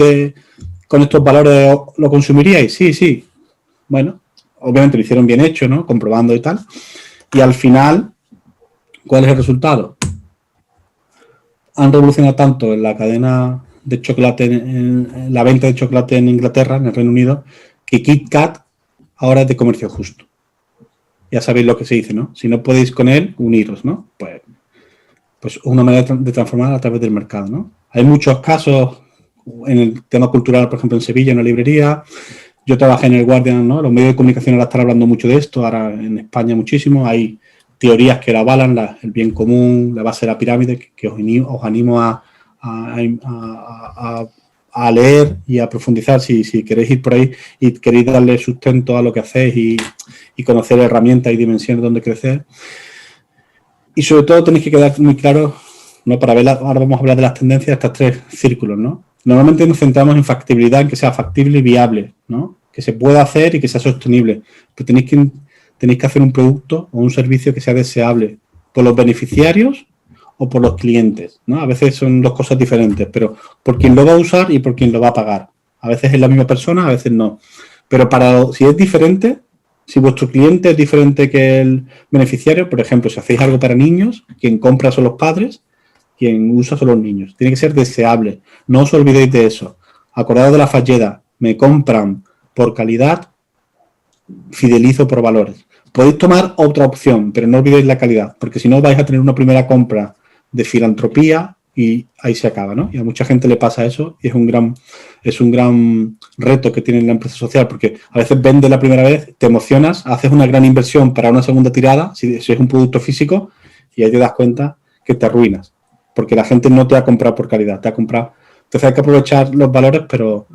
con estos valores, ¿lo consumiríais? Sí, sí. Bueno, obviamente lo hicieron bien hecho, ¿no? Comprobando y tal. Y al final, ¿cuál es el resultado? Han revolucionado tanto en la cadena de chocolate, en la venta de chocolate en Inglaterra, en el Reino Unido, que Kit Kat ahora es de comercio justo. Ya sabéis lo que se dice, ¿no? Si no podéis con él, uniros, ¿no? Pues una manera de transformar a través del mercado, ¿no? Hay muchos casos en el tema cultural, por ejemplo, en Sevilla, en una librería. Yo trabajé en el Guardian, ¿no? Los medios de comunicación ahora están hablando mucho de esto, ahora en España muchísimo. Hay teorías que lo avalan, el bien común, la base de la pirámide, que os animo a leer y a profundizar si queréis ir por ahí y queréis darle sustento a lo que hacéis y conocer herramientas y dimensiones donde crecer. Y sobre todo tenéis que quedar muy claros, ¿no? Para ver, ahora vamos a hablar de las tendencias, estos tres círculos, ¿no? Normalmente nos centramos en factibilidad, en que sea factible y viable, ¿no? Que se pueda hacer y que sea sostenible. Pero tenéis que hacer un producto o un servicio que sea deseable por los beneficiarios o por los clientes, ¿no? A veces son dos cosas diferentes, pero por quien lo va a usar y por quien lo va a pagar. A veces es la misma persona, a veces no. Pero si es diferente, si vuestro cliente es diferente que el beneficiario, por ejemplo, si hacéis algo para niños, quien compra son los padres, quien usa son los niños. Tiene que ser deseable. No os olvidéis de eso. Acordaos de la Falleda. Me compran por calidad, fidelizo por valores. Podéis tomar otra opción, pero no olvidéis la calidad, porque si no vais a tener una primera compra de filantropía y ahí se acaba, ¿no? Y a mucha gente le pasa eso y es un gran reto que tiene la empresa social, porque a veces vendes la primera vez, te emocionas, haces una gran inversión para una segunda tirada, si es un producto físico, y ahí te das cuenta que te arruinas, porque la gente no te ha comprado por calidad, te ha comprado. Entonces hay que aprovechar los valores, pero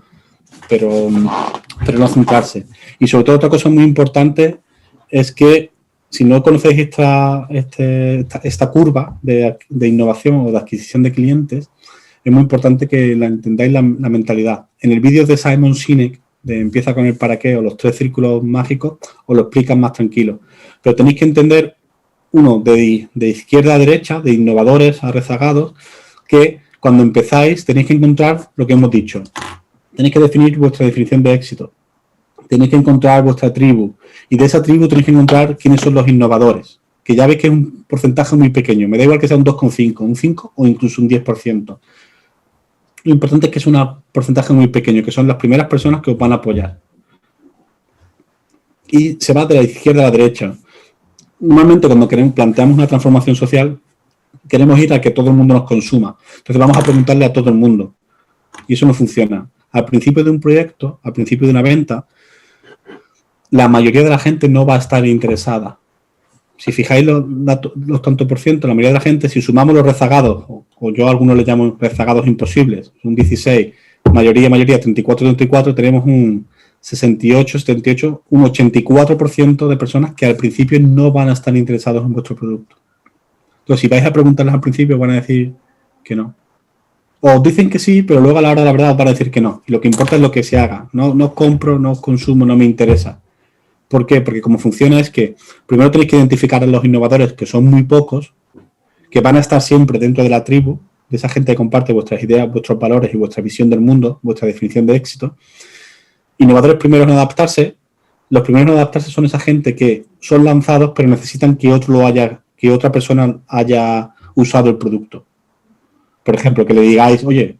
no centrarse. Y sobre todo otra cosa muy importante es que si no conocéis esta curva de innovación o de adquisición de clientes, es muy importante que la entendáis la mentalidad. En el vídeo de Simon Sinek, de empieza con el para qué o los 3 círculos mágicos, os lo explican más tranquilo. Pero tenéis que entender, uno, de izquierda a derecha, de innovadores a rezagados, que cuando empezáis tenéis que encontrar lo que hemos dicho. Tenéis que definir vuestra definición de éxito. Tenéis que encontrar vuestra tribu. Y de esa tribu tenéis que encontrar quiénes son los innovadores. Que ya veis que es un porcentaje muy pequeño. Me da igual que sea un 2,5, un 5 o incluso un 10%. Lo importante es que es un porcentaje muy pequeño, que son las primeras personas que os van a apoyar. Y se va de la izquierda a la derecha. Normalmente cuando planteamos una transformación social, queremos ir a que todo el mundo nos consuma. Entonces vamos a preguntarle a todo el mundo. Y eso no funciona. Al principio de un proyecto, al principio de una venta, la mayoría de la gente no va a estar interesada. Si fijáis los tantos por ciento, la mayoría de la gente, si sumamos los rezagados, o yo a algunos les llamo rezagados imposibles, un 16, mayoría, 34, tenemos un 68, 78, un 84% de personas que al principio no van a estar interesados en vuestro producto. Entonces, si vais a preguntarles al principio, van a decir que no. O dicen que sí, pero luego a la hora de la verdad van a decir que no. Y lo que importa es lo que se haga. No compro, no consumo, no me interesa. ¿Por qué? Porque como funciona es que primero tenéis que identificar a los innovadores, que son muy pocos, que van a estar siempre dentro de la tribu, de esa gente que comparte vuestras ideas, vuestros valores y vuestra visión del mundo, vuestra definición de éxito. Innovadores primeros en adaptarse. Los primeros en adaptarse son esa gente que son lanzados, pero necesitan que otra persona haya usado el producto. Por ejemplo, que le digáis, oye,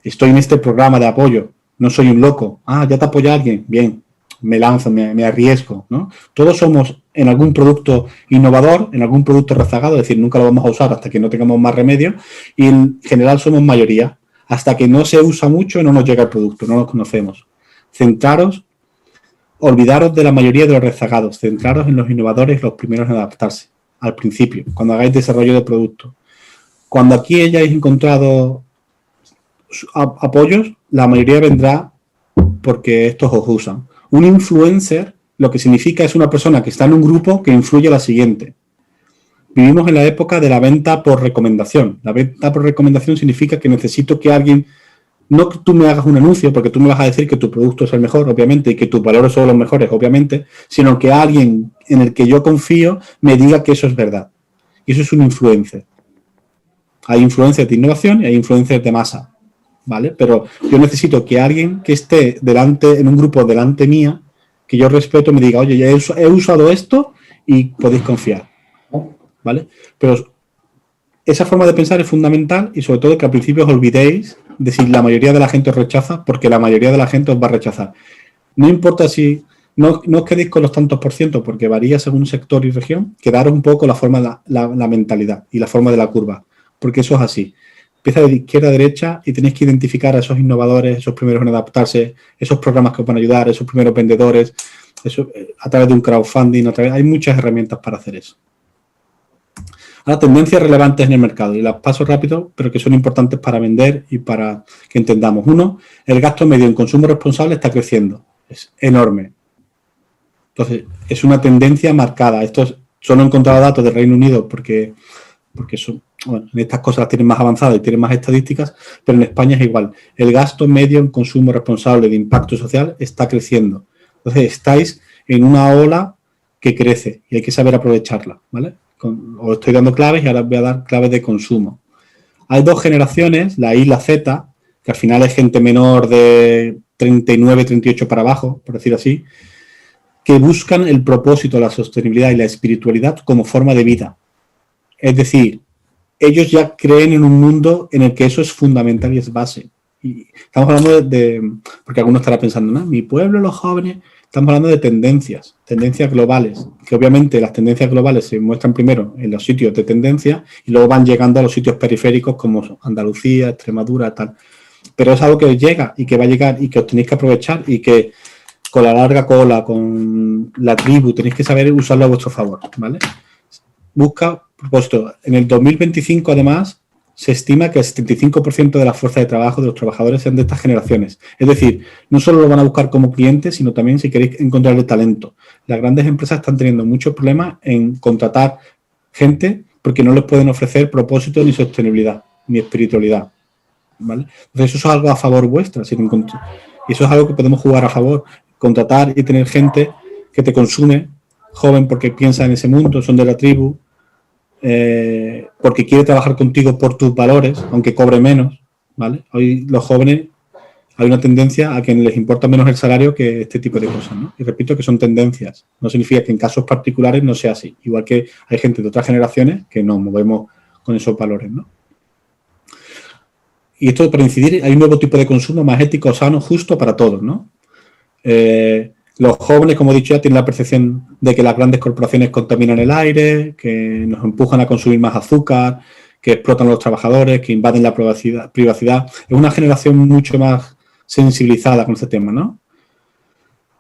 estoy en este programa de apoyo, no soy un loco. Ah, ya te apoya alguien. Bien, me lanzo, me arriesgo, ¿no? Todos somos en algún producto innovador, en algún producto rezagado, es decir, nunca lo vamos a usar hasta que no tengamos más remedio, y en general somos mayoría. Hasta que no se usa mucho no nos llega el producto, no lo conocemos. Centraros, olvidaros de la mayoría de los rezagados, centraros en los innovadores, los primeros en adaptarse, al principio, cuando hagáis desarrollo de producto. Cuando aquí hayáis encontrado apoyos, la mayoría vendrá porque estos os usan. Un influencer lo que significa es una persona que está en un grupo que influye a la siguiente. Vivimos en la época de la venta por recomendación. La venta por recomendación significa que necesito que alguien, no que tú me hagas un anuncio, porque tú me vas a decir que tu producto es el mejor, obviamente, y que tus valores son los mejores, obviamente, sino que alguien en el que yo confío me diga que eso es verdad. Y eso es un influencer. Hay influencers de innovación y hay influencers de masa, ¿vale? Pero yo necesito que alguien que esté en un grupo delante mía, que yo respeto, me diga, oye, ya he usado esto y podéis confiar, ¿vale? Pero esa forma de pensar es fundamental y sobre todo que al principio os olvidéis de si la mayoría de la gente os rechaza, porque la mayoría de la gente os va a rechazar. No importa si... No os quedéis con los tantos por ciento, porque varía según sector y región. Quedaros un poco la forma, la mentalidad y la forma de la curva, porque eso es así. Empieza de izquierda a derecha y tenéis que identificar a esos innovadores, esos primeros en adaptarse, esos programas que os van a ayudar, esos primeros vendedores, eso, a través de un crowdfunding, hay muchas herramientas para hacer eso. Ahora, tendencias relevantes en el mercado, y las paso rápido, pero que son importantes para vender y para que entendamos. Uno, el gasto medio en consumo responsable está creciendo, es enorme. Entonces, es una tendencia marcada. Esto solo he encontrado datos del Reino Unido porque son, bueno, en estas cosas las tienen más avanzadas y tienen más estadísticas, pero en España es igual. El gasto medio en consumo responsable de impacto social está creciendo. Entonces, estáis en una ola que crece y hay que saber aprovecharla, ¿vale? Os estoy dando claves y ahora voy a dar claves de consumo. Hay dos generaciones, la Y y la Z, que al final es gente menor de 39, 38 para abajo, por decir así, que buscan el propósito, la sostenibilidad y la espiritualidad como forma de vida. Es decir, ellos ya creen en un mundo en el que eso es fundamental y es base. Y estamos hablando porque algunos estarán pensando, ¿no? Mi pueblo, los jóvenes, estamos hablando de tendencias globales, que obviamente las tendencias globales se muestran primero en los sitios de tendencia y luego van llegando a los sitios periféricos como Andalucía, Extremadura, tal. Pero es algo que os llega y que va a llegar y que os tenéis que aprovechar y que con la larga cola, con la tribu, tenéis que saber usarlo a vuestro favor, ¿vale? Busca propósito. En el 2025, además, se estima que el 75% de la fuerza de trabajo de los trabajadores sean de estas generaciones. Es decir, no solo lo van a buscar como clientes, sino también si queréis encontrarle talento. Las grandes empresas están teniendo muchos problemas en contratar gente porque no les pueden ofrecer propósito ni sostenibilidad, ni espiritualidad, ¿vale? Entonces, eso es algo a favor vuestra. Y eso es algo que podemos jugar a favor, contratar y tener gente que te consume, joven porque piensa en ese mundo, son de la tribu, porque quiere trabajar contigo por tus valores, aunque cobre menos, ¿vale? Hoy los jóvenes hay una tendencia a que les importa menos el salario que este tipo de cosas, ¿no? Y repito que son tendencias, no significa que en casos particulares no sea así, igual que hay gente de otras generaciones que nos movemos con esos valores, ¿no? Y esto, para incidir, hay un nuevo tipo de consumo más ético, sano, justo para todos, ¿no? Los jóvenes, como he dicho ya, tienen la percepción de que las grandes corporaciones contaminan el aire, que nos empujan a consumir más azúcar, que explotan a los trabajadores, que invaden la privacidad. Es una generación mucho más sensibilizada con este tema, ¿no?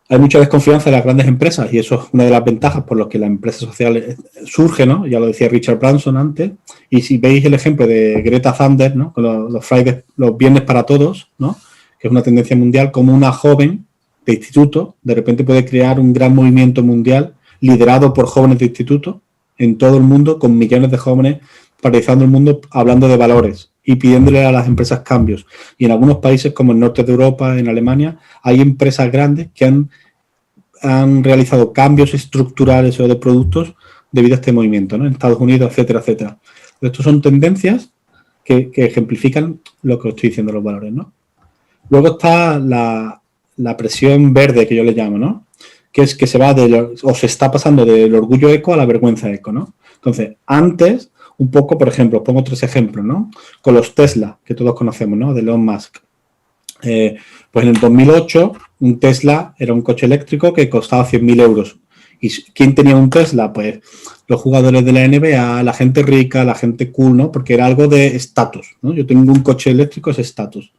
Hay mucha desconfianza de las grandes empresas y eso es una de las ventajas por las que la empresa social surge, ¿no? Ya lo decía Richard Branson antes. Y si veis el ejemplo de Greta Thunberg, ¿no? Con los viernes para todos, ¿no? Que es una tendencia mundial, como una joven de instituto de repente puede crear un gran movimiento mundial liderado por jóvenes de instituto en todo el mundo, con millones de jóvenes paralizando el mundo, hablando de valores y pidiéndole a las empresas cambios. Y en algunos países, como el norte de Europa, en Alemania, hay empresas grandes que han realizado cambios estructurales o de productos debido a este movimiento, ¿no? En Estados Unidos, etcétera, etcétera. Estos son tendencias que ejemplifican lo que os estoy diciendo, los valores, ¿no? Luego está la presión verde, que yo le llamo, ¿no? Que es que se está pasando del orgullo eco a la vergüenza eco, ¿no? Entonces, antes, un poco, por ejemplo, os pongo 3 ejemplos, ¿no? Con los Tesla, que todos conocemos, ¿no? De Elon Musk. Pues en el 2008, un Tesla era un coche eléctrico que costaba 100.000 euros. ¿Y quién tenía un Tesla? Pues los jugadores de la NBA, la gente rica, la gente cool, ¿no? Porque era algo de estatus, ¿no? Yo tengo un coche eléctrico, es estatus.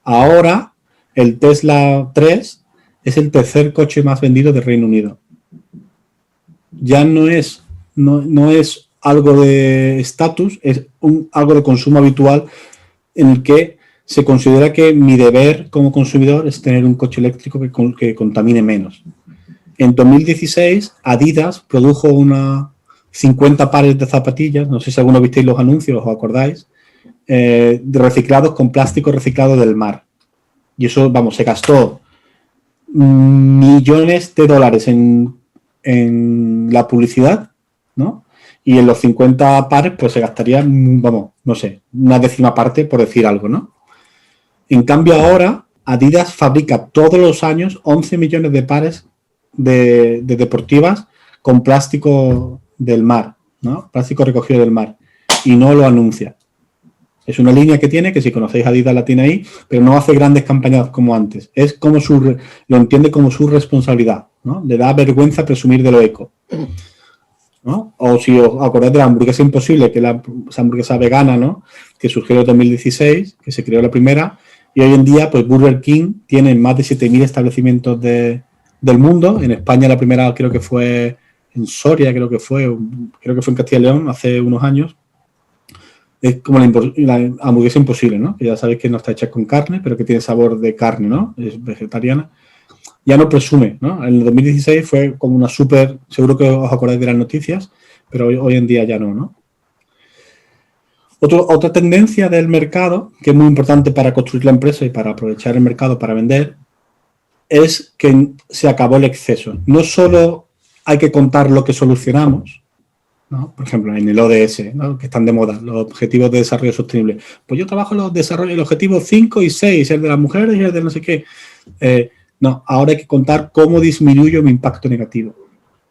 Ahora, el Tesla 3 es el tercer coche más vendido del Reino Unido. Ya no es algo de estatus, es algo de consumo habitual en el que se considera que mi deber como consumidor es tener un coche eléctrico que contamine menos. En 2016, Adidas produjo 50 pares de zapatillas, no sé si alguno visteis los anuncios, os acordáis, reciclados con plástico reciclado del mar. Y eso, vamos, se gastó millones de dólares en la publicidad, ¿no? Y en los 50 pares, pues se gastaría, vamos, no sé, una décima parte, por decir algo, ¿no? En cambio, ahora Adidas fabrica todos los años 11 millones de pares de deportivas con plástico del mar, ¿no? Plástico recogido del mar. Y no lo anuncia. Es una línea que tiene, que si conocéis Adidas la tiene ahí, pero no hace grandes campañas como antes. Es como lo entiende como su responsabilidad, ¿no? Le da vergüenza presumir de lo eco, ¿no? O si os acordáis de la hamburguesa imposible, que es la hamburguesa vegana, ¿no? Que surgió en 2016, que se creó la primera, y hoy en día, pues Burger King tiene más de 7.000 establecimientos del mundo. En España la primera creo que fue en Soria, creo que fue en Castilla y León hace unos años. Es como la hamburguesa imposible, ¿no? Que ya sabéis que no está hecha con carne, pero que tiene sabor de carne, ¿no? Es vegetariana. Ya no presume, ¿no? En el 2016 fue como una súper... Seguro que os acordáis de las noticias, pero hoy en día ya no, ¿no? Otra tendencia del mercado, que es muy importante para construir la empresa y para aprovechar el mercado para vender, es que se acabó el exceso. No solo hay que contar lo que solucionamos, ¿no? Por ejemplo, en el ODS, ¿no? Que están de moda, los objetivos de desarrollo sostenible. Pues yo trabajo en los objetivos 5 y 6, el de las mujeres y el de no sé qué. No, ahora hay que contar cómo disminuyo mi impacto negativo.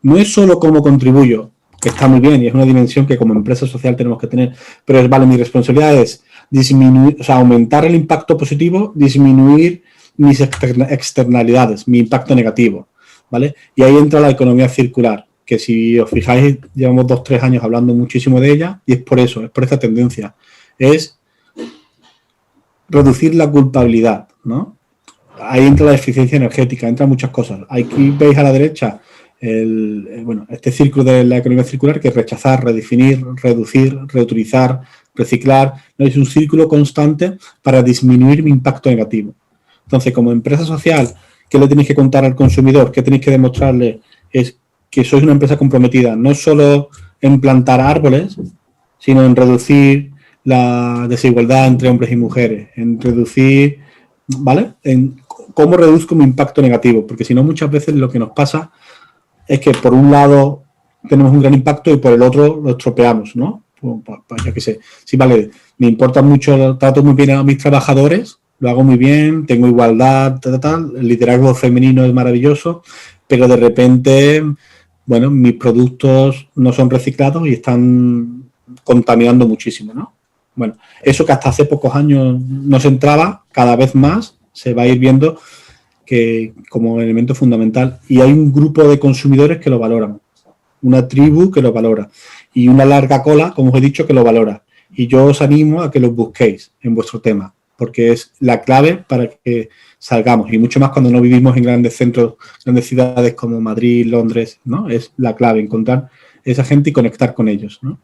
No es solo cómo contribuyo, que está muy bien y es una dimensión que como empresa social tenemos que tener, pero vale, mi responsabilidad es disminuir, o sea, aumentar el impacto positivo, disminuir mis externalidades, mi impacto negativo, ¿vale? Y ahí entra la economía circular, que si os fijáis, llevamos 2-3 años hablando muchísimo de ella y es por eso, es por esta tendencia. Es reducir la culpabilidad, ¿no? Ahí entra la eficiencia energética, entran muchas cosas. Aquí veis a la derecha este círculo de la economía circular, que es rechazar, redefinir, reducir, reutilizar, reciclar. ¿No? Es un círculo constante para disminuir mi impacto negativo. Entonces, como empresa social, ¿qué le tenéis que contar al consumidor? ¿Qué tenéis que demostrarle? Es que sois una empresa comprometida, no solo en plantar árboles, sino en reducir la desigualdad entre hombres y mujeres, en reducir, ¿vale? En ¿cómo reduzco mi impacto negativo? Porque si no, muchas veces lo que nos pasa es que por un lado tenemos un gran impacto y por el otro lo estropeamos, ¿no? Pues yo qué sé. Sí, vale, me importa mucho, trato muy bien a mis trabajadores, lo hago muy bien, tengo igualdad, el liderazgo femenino es maravilloso, pero de repente, bueno, mis productos no son reciclados y están contaminando muchísimo, ¿no? Bueno, eso que hasta hace pocos años no se entraba, cada vez más se va a ir viendo que como elemento fundamental. Y hay un grupo de consumidores que lo valoran, una tribu que lo valora y una larga cola, como os he dicho, que lo valora. Y yo os animo a que los busquéis en vuestro tema, porque es la clave para que salgamos, y mucho más cuando no vivimos en grandes centros, grandes ciudades como Madrid, Londres, ¿no? Es la clave, encontrar esa gente y conectar con ellos, ¿no?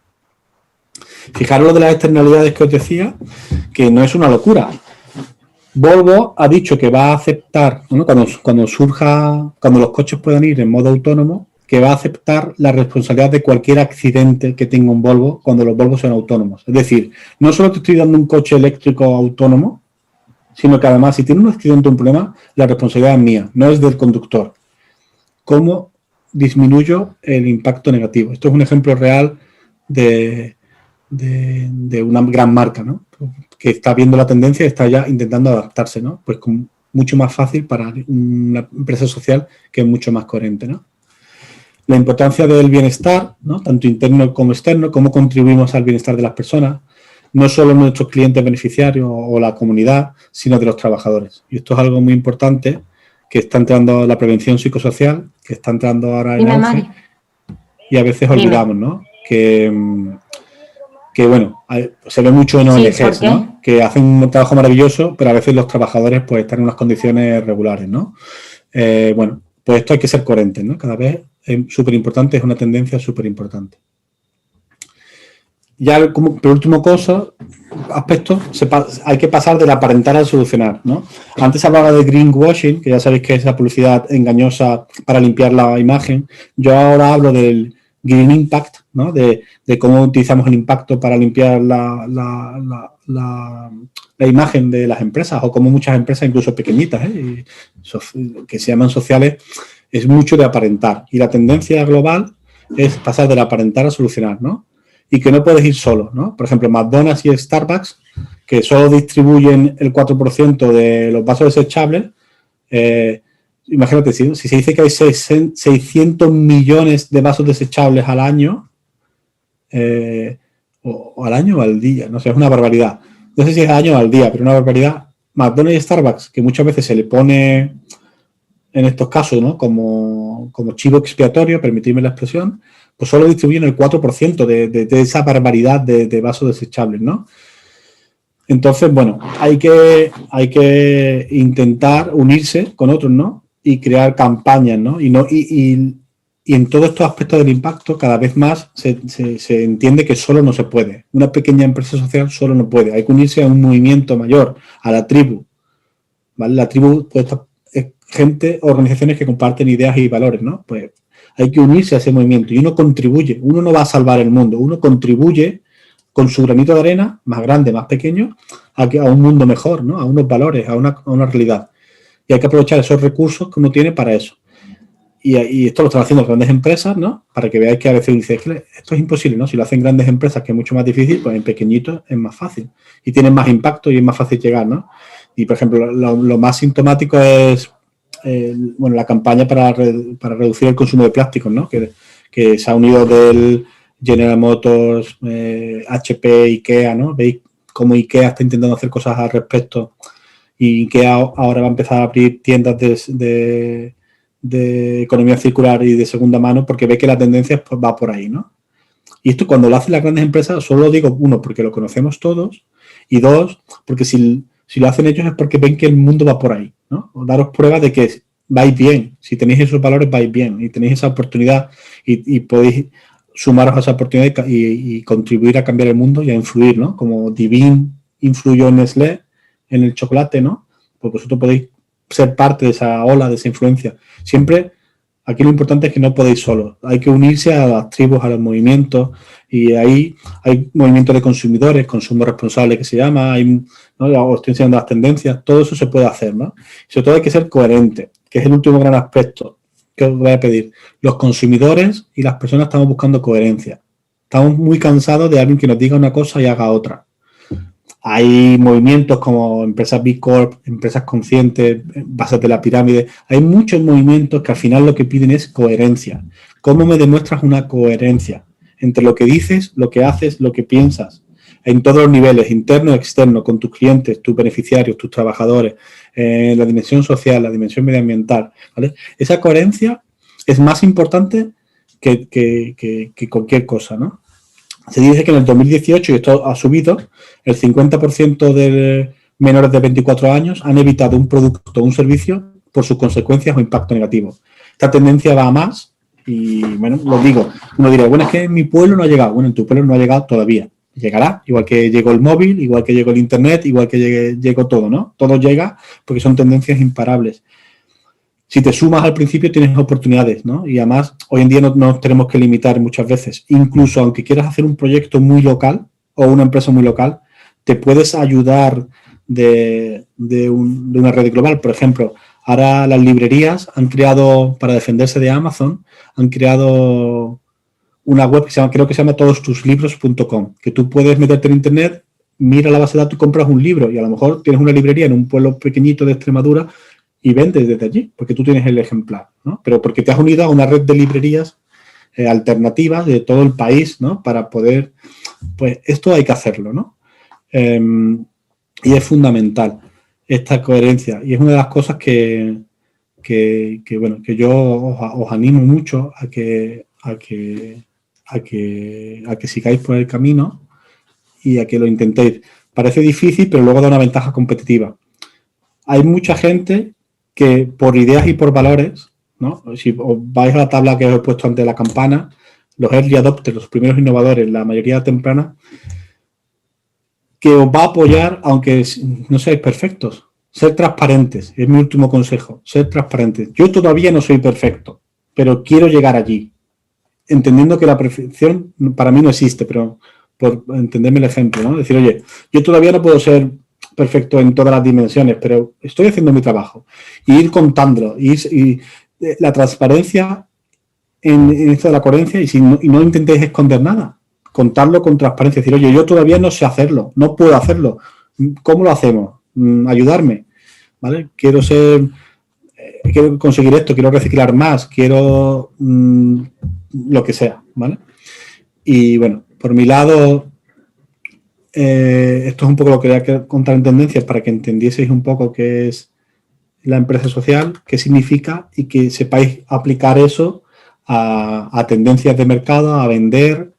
Fijaros lo de las externalidades que os decía, que no es una locura. Volvo ha dicho que va a aceptar, ¿no? cuando los coches puedan ir en modo autónomo, que va a aceptar la responsabilidad de cualquier accidente que tenga un Volvo cuando los Volvos sean autónomos. Es decir, no solo te estoy dando un coche eléctrico autónomo, sino que además, si tiene un accidente o un problema, la responsabilidad es mía, no es del conductor. ¿Cómo disminuyo el impacto negativo? Esto es un ejemplo real de una gran marca, ¿no? Que está viendo la tendencia y está ya intentando adaptarse, ¿no? Pues mucho más fácil para una empresa social que es mucho más coherente, ¿no? La importancia del bienestar, ¿no? Tanto interno como externo, cómo contribuimos al bienestar de las personas, no solo nuestros clientes beneficiarios o la comunidad, sino de los trabajadores. Y esto es algo muy importante, que está entrando la prevención psicosocial, que está entrando ahora en auge, y a veces olvidamos, ¿no? Que bueno, se ve mucho en ONGs, sí, ¿no? Que hacen un trabajo maravilloso, pero a veces los trabajadores pues están en unas condiciones regulares, ¿no? Bueno, pues esto hay que ser coherentes, ¿no? Cada vez es súper importante, es una tendencia súper importante. Ya como última cosa, aspecto, hay que pasar del aparentar al solucionar, ¿no? Antes hablaba de greenwashing, que ya sabéis que es la publicidad engañosa para limpiar la imagen. Yo ahora hablo del green impact, ¿no? De cómo utilizamos el impacto para limpiar la imagen de las empresas, o como muchas empresas, incluso pequeñitas, que se llaman sociales, es mucho de aparentar. Y la tendencia global es pasar del aparentar a solucionar, ¿no? Y que no puedes ir solo, ¿no? Por ejemplo, McDonald's y Starbucks, que solo distribuyen el 4% de los vasos desechables, imagínate, si se dice que hay 600 millones de vasos desechables al año, o al año o al día, no sé, es una barbaridad. No sé si es al año o al día, pero una barbaridad. McDonald's y Starbucks, que muchas veces se le pone, en estos casos, ¿no? como chivo expiatorio, permitidme la expresión, pues solo distribuyen el 4% de esa barbaridad de vasos desechables, ¿no? Entonces, bueno, hay que intentar unirse con otros, ¿no? Y crear campañas, ¿no? Y en todos estos aspectos del impacto, cada vez más se entiende que solo no se puede. Una pequeña empresa social solo no puede. Hay que unirse a un movimiento mayor, a la tribu, ¿vale? La tribu pues, es gente, organizaciones que comparten ideas y valores, ¿no? Pues hay que unirse a ese movimiento y uno contribuye. Uno no va a salvar el mundo, uno contribuye con su granito de arena, más grande, más pequeño, a un mundo mejor, ¿no? A unos valores, a una realidad. Y hay que aprovechar esos recursos que uno tiene para eso. Y esto lo están haciendo grandes empresas, ¿no? Para que veáis que a veces dice, esto es imposible, ¿no? Si lo hacen grandes empresas, que es mucho más difícil, pues en pequeñitos es más fácil. Y tienen más impacto y es más fácil llegar, ¿no? Y, por ejemplo, lo más sintomático es bueno, la campaña para reducir el consumo de plásticos, ¿no? Que se ha unido del General Motors, HP, IKEA, ¿no? Veis cómo IKEA está intentando hacer cosas al respecto, y IKEA ahora va a empezar a abrir tiendas de economía circular y de segunda mano, porque ve que la tendencia pues, va por ahí, ¿no? Y esto cuando lo hacen las grandes empresas, solo lo digo, uno, porque lo conocemos todos, y dos, porque si lo hacen ellos es porque ven que el mundo va por ahí, ¿no? O daros pruebas de que vais bien, si tenéis esos valores vais bien, y tenéis esa oportunidad, y podéis sumaros a esa oportunidad y contribuir a cambiar el mundo y a influir, ¿no? Como Divin influyó en Nestlé, en el chocolate, ¿no? Pues vosotros podéis ser parte de esa ola, de esa influencia. Siempre Aquí lo importante es que no podéis solos. Hay que unirse a las tribus, a los movimientos, y ahí hay movimientos de consumidores, consumo responsable que se llama, hay, ¿no? Os estoy enseñando las tendencias, todo eso se puede hacer, ¿no? Sobre todo hay que ser coherente, que es el último gran aspecto que os voy a pedir. Los consumidores y las personas estamos buscando coherencia. Estamos muy cansados de alguien que nos diga una cosa y haga otra. Hay movimientos como empresas B Corp, empresas conscientes, bases de la pirámide. Hay muchos movimientos que al final lo que piden es coherencia. ¿Cómo me demuestras una coherencia entre lo que dices, lo que haces, lo que piensas? En todos los niveles, interno, externo, con tus clientes, tus beneficiarios, tus trabajadores, la dimensión social, la dimensión medioambiental, ¿vale? Esa coherencia es más importante que cualquier cosa, ¿no? Se dice que en el 2018, y esto ha subido, el 50% de menores de 24 años han evitado un producto o un servicio por sus consecuencias o impacto negativo. Esta tendencia va a más y, bueno, lo digo, uno dirá, bueno, es que en mi pueblo no ha llegado. Bueno, en tu pueblo no ha llegado todavía. Llegará, igual que llegó el móvil, igual que llegó el internet, igual que llegó todo, ¿no? Todo llega porque son tendencias imparables. Si te sumas al principio tienes oportunidades, ¿no? Y además, hoy en día no nos tenemos que limitar muchas veces. Incluso aunque quieras hacer un proyecto muy local o una empresa muy local, te puedes ayudar de una red global. Por ejemplo, ahora las librerías han creado, para defenderse de Amazon, han creado una web que se llama, creo que se llama todostuslibros.com, que tú puedes meterte en internet, mira la base de datos y compras un libro. Y a lo mejor tienes una librería en un pueblo pequeñito de Extremadura y vendes desde allí, porque tú tienes el ejemplar, ¿no? Pero porque te has unido a una red de librerías alternativas de todo el país, ¿no? Para poder, pues esto hay que hacerlo, ¿no? Y es fundamental esta coherencia. Y es una de las cosas que bueno, que yo os animo mucho a que sigáis por el camino y a que lo intentéis. Parece difícil, pero luego da una ventaja competitiva. Hay mucha gente que por ideas y por valores, ¿no? Si os vais a la tabla que os he puesto ante la campana, los early adopters, los primeros innovadores, la mayoría temprana, que os va a apoyar aunque no seáis perfectos. Ser transparentes, es mi último consejo, ser transparentes. Yo todavía no soy perfecto, pero quiero llegar allí, entendiendo que la perfección para mí no existe, pero por entenderme el ejemplo, ¿no? Decir, oye, yo todavía no puedo ser perfecto en todas las dimensiones, pero estoy haciendo mi trabajo. Y ir contándolo, y la transparencia en esto de la coherencia, y no intentéis esconder nada, contarlo con transparencia, decir, oye, yo todavía no sé hacerlo, no puedo hacerlo, ¿cómo lo hacemos? Ayudarme, ¿vale? Quiero conseguir esto, quiero reciclar más, quiero lo que sea, ¿vale? Y bueno, por mi lado, esto es un poco lo que quería contar en tendencias para que entendieseis un poco qué es la empresa social, qué significa y que sepáis aplicar eso a tendencias de mercado, a vender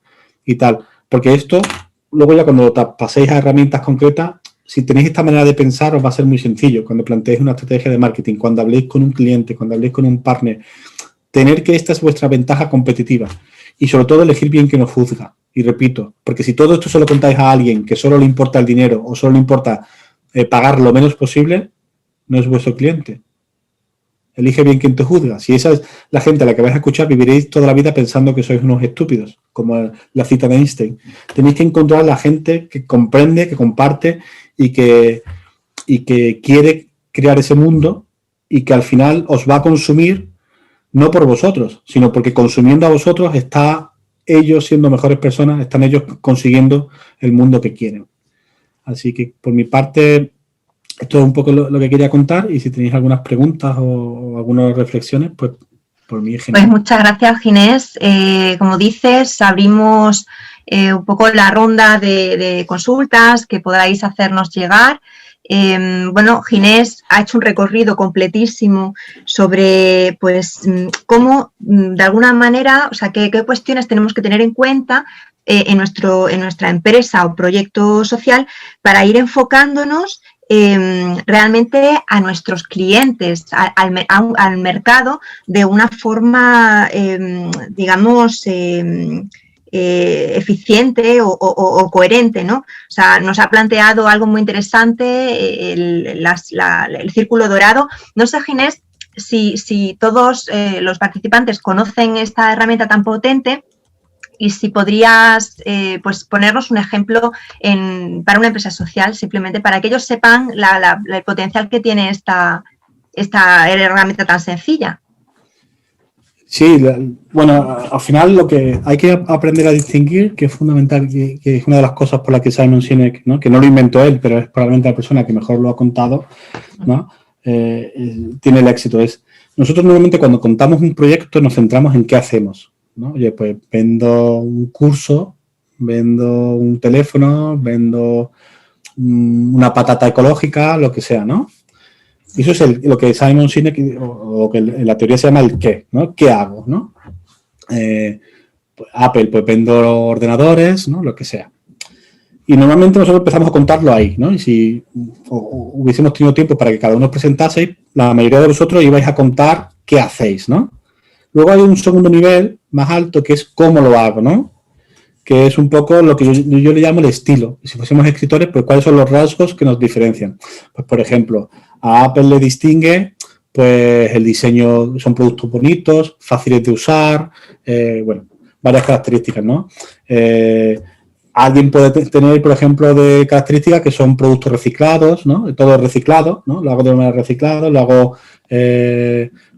y tal. Porque esto, luego ya cuando paséis a herramientas concretas, si tenéis esta manera de pensar, os va a ser muy sencillo. Cuando planteéis una estrategia de marketing, cuando habléis con un cliente, cuando habléis con un partner, tener que esta es vuestra ventaja competitiva. Y sobre todo elegir bien quien os juzga. Y repito, porque si todo esto se lo contáis a alguien que solo le importa el dinero o solo le importa pagar lo menos posible, no es vuestro cliente. Elige bien quien te juzga. Si esa es la gente a la que vais a escuchar, viviréis toda la vida pensando que sois unos estúpidos, como la cita de Einstein. Tenéis que encontrar a la gente que comprende, que comparte y que quiere crear ese mundo y que al final os va a consumir no por vosotros, sino porque consumiendo a vosotros está ellos siendo mejores personas, están ellos consiguiendo el mundo que quieren. Así que por mi parte, esto es un poco lo que quería contar y si tenéis algunas preguntas o algunas reflexiones, pues por mí es genial. Pues muchas gracias, Ginés. Como dices, abrimos un poco la ronda de consultas que podáis hacernos llegar. Bueno, Ginés ha hecho un recorrido completísimo sobre, pues, cómo, de alguna manera, o sea, qué cuestiones tenemos que tener en cuenta en nuestra empresa o proyecto social para ir enfocándonos realmente a nuestros clientes, al mercado de una forma, digamos, eficiente o coherente, ¿no? O sea, nos ha planteado algo muy interesante, el círculo dorado. No sé, Ginés, si todos los participantes conocen esta herramienta tan potente, y si podrías pues ponernos un ejemplo para una empresa social, simplemente para que ellos sepan el potencial que tiene esta herramienta tan sencilla. Sí, bueno, al final lo que hay que aprender a distinguir, que es fundamental, que es una de las cosas por las que Simon Sinek, ¿no? Que no lo inventó él, pero es probablemente la persona que mejor lo ha contado, ¿no? Tiene el éxito. Nosotros normalmente cuando contamos un proyecto nos centramos en qué hacemos, ¿no? Oye, pues vendo un curso, vendo un teléfono, vendo una patata ecológica, lo que sea, ¿no? Eso es lo que Simon Sinek, o que en la teoría se llama el qué, ¿no? ¿Qué hago, no? Pues Apple, pues vendo ordenadores, ¿no? Lo que sea. Y normalmente nosotros empezamos a contarlo ahí, ¿no? Y si hubiésemos tenido tiempo para que cada uno os presentaseis, la mayoría de vosotros ibais a contar qué hacéis, ¿no? Luego hay un segundo nivel más alto que es cómo lo hago, ¿no? Que es un poco lo que yo le llamo el estilo. Si fuésemos escritores, pues cuáles son los rasgos que nos diferencian. Pues, por ejemplo, a Apple le distingue, pues el diseño, son productos bonitos, fáciles de usar, bueno, varias características, ¿no? Alguien puede tener, por ejemplo, de características que son productos reciclados, ¿no? Todo reciclado, ¿no? Lo hago de manera reciclada, lo hago,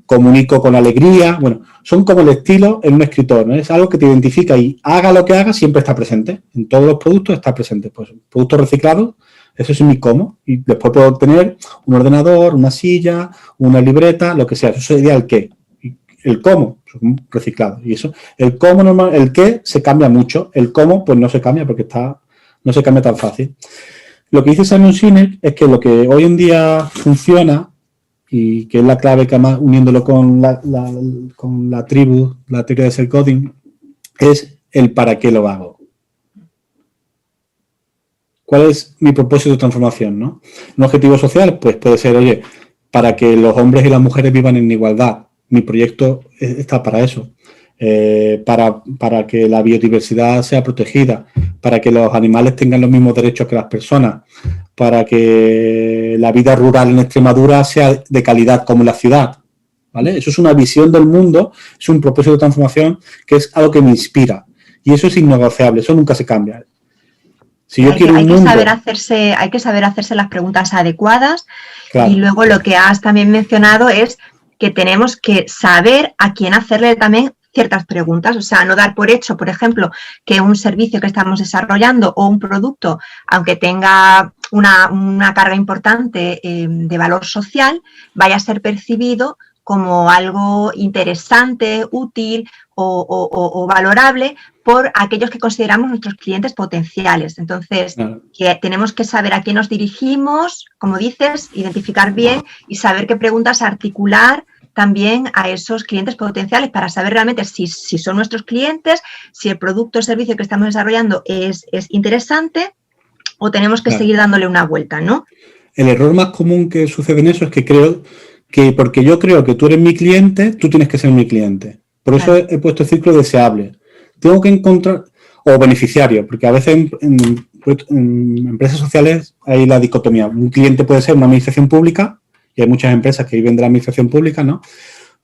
comunico con alegría. Bueno, son como el estilo en un escritor, ¿no? Es algo que te identifica y haga lo que haga, siempre está presente. En todos los productos está presente. Pues productos reciclados, eso es mi cómo. Y después puedo tener un ordenador, una silla, una libreta, lo que sea. Eso sería el qué. El cómo, reciclado. Y eso, el cómo normal, el qué se cambia mucho. El cómo, pues no se cambia porque no se cambia tan fácil. Lo que dice Simon Sinek es que lo que hoy en día funciona, y que es la clave que además uniéndolo con la tribu, la teoría de self coding, es el para qué lo hago. ¿Cuál es mi propósito de transformación, no? Un objetivo social, pues puede ser, oye, para que los hombres y las mujeres vivan en igualdad. Mi proyecto está para eso. Para que la biodiversidad sea protegida, para que los animales tengan los mismos derechos que las personas, para que la vida rural en Extremadura sea de calidad como en la ciudad, ¿vale? Eso es una visión del mundo, es un propósito de transformación que es algo que me inspira. Y eso es innegociable, eso nunca se cambia. Si yo quiero un mundo... Hay que saber hacerse las preguntas adecuadas, claro. Y luego lo que has también mencionado es que tenemos que saber a quién hacerle también ciertas preguntas, o sea, no dar por hecho, por ejemplo, que un servicio que estamos desarrollando o un producto, aunque tenga una carga importante de valor social, vaya a ser percibido como algo interesante, útil o valorable por aquellos que consideramos nuestros clientes potenciales. Entonces, que tenemos que saber a quién nos dirigimos, como dices, identificar bien y saber qué preguntas articular también a esos clientes potenciales para saber realmente si son nuestros clientes, si el producto o servicio que estamos desarrollando es interesante o tenemos que seguir dándole una vuelta, ¿no? El error más común que sucede en eso es que creo que porque yo creo que tú eres mi cliente, tú tienes que ser mi cliente. Por eso he puesto el ciclo deseable. Tengo que encontrar, o beneficiario, porque a veces en empresas sociales hay la dicotomía. Un cliente puede ser una administración pública, y hay muchas empresas que viven de la administración pública, ¿no?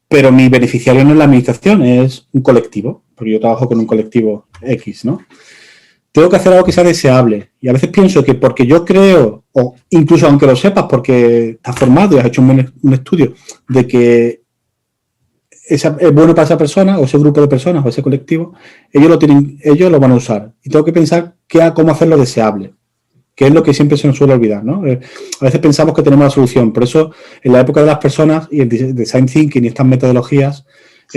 Pero mi beneficiario no es la administración, es un colectivo, porque yo trabajo con un colectivo X, ¿no? Tengo que hacer algo que sea deseable. Y a veces pienso que porque yo creo, o incluso aunque lo sepas porque estás formado y has hecho un estudio de que es bueno para esa persona o ese grupo de personas o ese colectivo, ellos lo van a usar. Y tengo que pensar cómo hacerlo deseable, que es lo que siempre se nos suele olvidar, ¿no? A veces pensamos que tenemos la solución. Por eso, en la época de las personas y el design thinking y estas metodologías,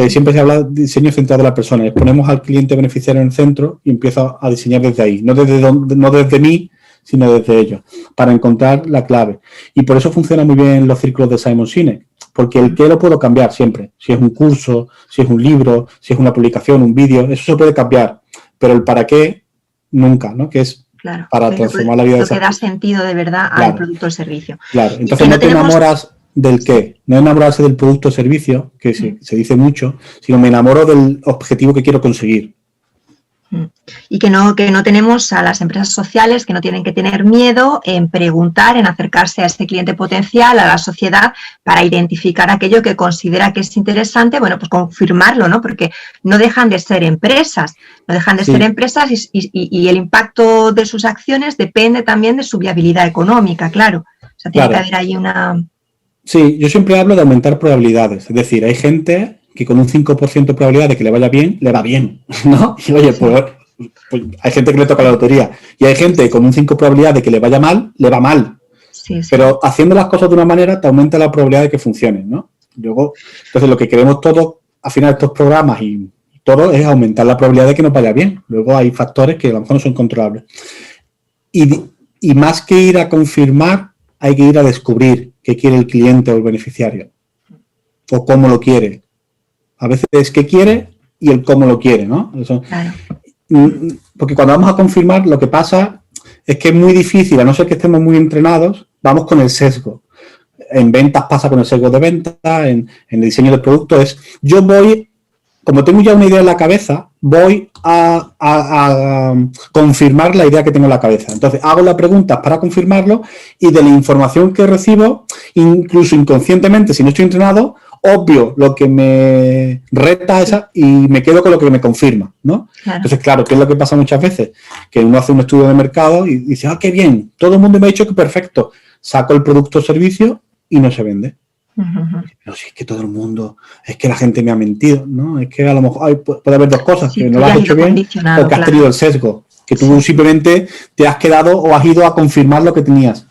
siempre se habla de diseño centrado en la persona. Les ponemos al cliente beneficiario en el centro y empiezo a diseñar desde ahí. No desde mí, sino desde ellos, para encontrar la clave. Y por eso funcionan muy bien los círculos de Simon Sinek, porque el qué lo puedo cambiar siempre. Si es un curso, si es un libro, si es una publicación, un vídeo, eso se puede cambiar. Pero el para qué, nunca, ¿no? Que es para transformar la vida de esa persona. Lo que da sentido de verdad al producto o servicio. Claro, entonces no te enamoras del qué, no enamorarse del producto o servicio, que se dice mucho, sino me enamoro del objetivo que quiero conseguir. Y que no tenemos a las empresas sociales que no tienen que tener miedo en preguntar, en acercarse a este cliente potencial, a la sociedad, para identificar aquello que considera que es interesante, bueno, pues confirmarlo, ¿no? Porque no dejan de ser empresas, y el impacto de sus acciones depende también de su viabilidad económica, claro. O sea, tiene que haber ahí una... Sí, yo siempre hablo de aumentar probabilidades, es decir, hay gente que con un 5% de probabilidad de que le vaya bien, le va bien, ¿no? Y oye, pues hay gente que le toca la lotería y hay gente con un 5% de probabilidad de que le vaya mal, le va mal. Sí. Pero haciendo las cosas de una manera te aumenta la probabilidad de que funcionen, ¿no? Luego, entonces lo que queremos todos al final de estos programas y todo es aumentar la probabilidad de que nos vaya bien. Luego hay factores que a lo mejor no son controlables. Y más que ir a confirmar, hay que ir a descubrir qué quiere el cliente o el beneficiario o cómo lo quiere. A veces es qué quiere y el cómo lo quiere, ¿no? Eso, claro. Porque cuando vamos a confirmar, lo que pasa es que es muy difícil, a no ser que estemos muy entrenados, vamos con el sesgo. En ventas pasa con el sesgo de venta, en el diseño del producto es, yo voy, como tengo ya una idea en la cabeza, voy a confirmar la idea que tengo en la cabeza. Entonces, hago las preguntas para confirmarlo y de la información que recibo, incluso inconscientemente, si no estoy entrenado, obvio lo que me reta esa y me quedo con lo que me confirma, ¿no? Claro. Entonces, claro, ¿qué es lo que pasa muchas veces? Que uno hace un estudio de mercado y dice, qué bien, todo el mundo me ha dicho que perfecto, saco el producto o servicio y no se vende. Pero si es que todo el mundo, es que la gente me ha mentido, ¿no? Es que a lo mejor puede haber dos cosas, que no lo has hecho bien o que has tenido el sesgo, que tú simplemente te has quedado o has ido a confirmar lo que tenías.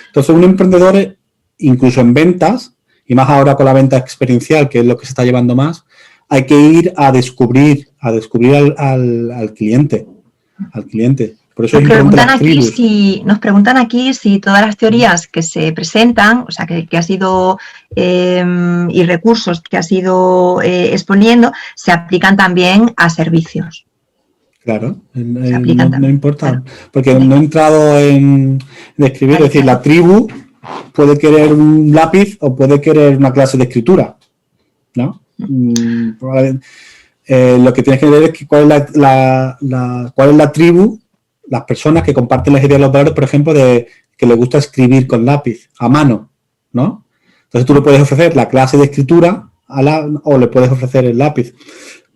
Entonces, un emprendedor, incluso en ventas, y más ahora con la venta experiencial, que es lo que se está llevando más, hay que ir a descubrir al cliente. Por eso nos preguntan aquí si todas las teorías que se presentan, o sea, que has ido y recursos que has ido exponiendo, se aplican también a servicios. Claro, no importa, claro. Porque no he entrado en describir, es decir, la tribu puede querer un lápiz o puede querer una clase de escritura, ¿no? Lo que tienes que ver es que cuál es la tribu, las personas que comparten las ideas de los valores, por ejemplo, de que les gusta escribir con lápiz, a mano, ¿no? Entonces tú le puedes ofrecer la clase de escritura o le puedes ofrecer el lápiz,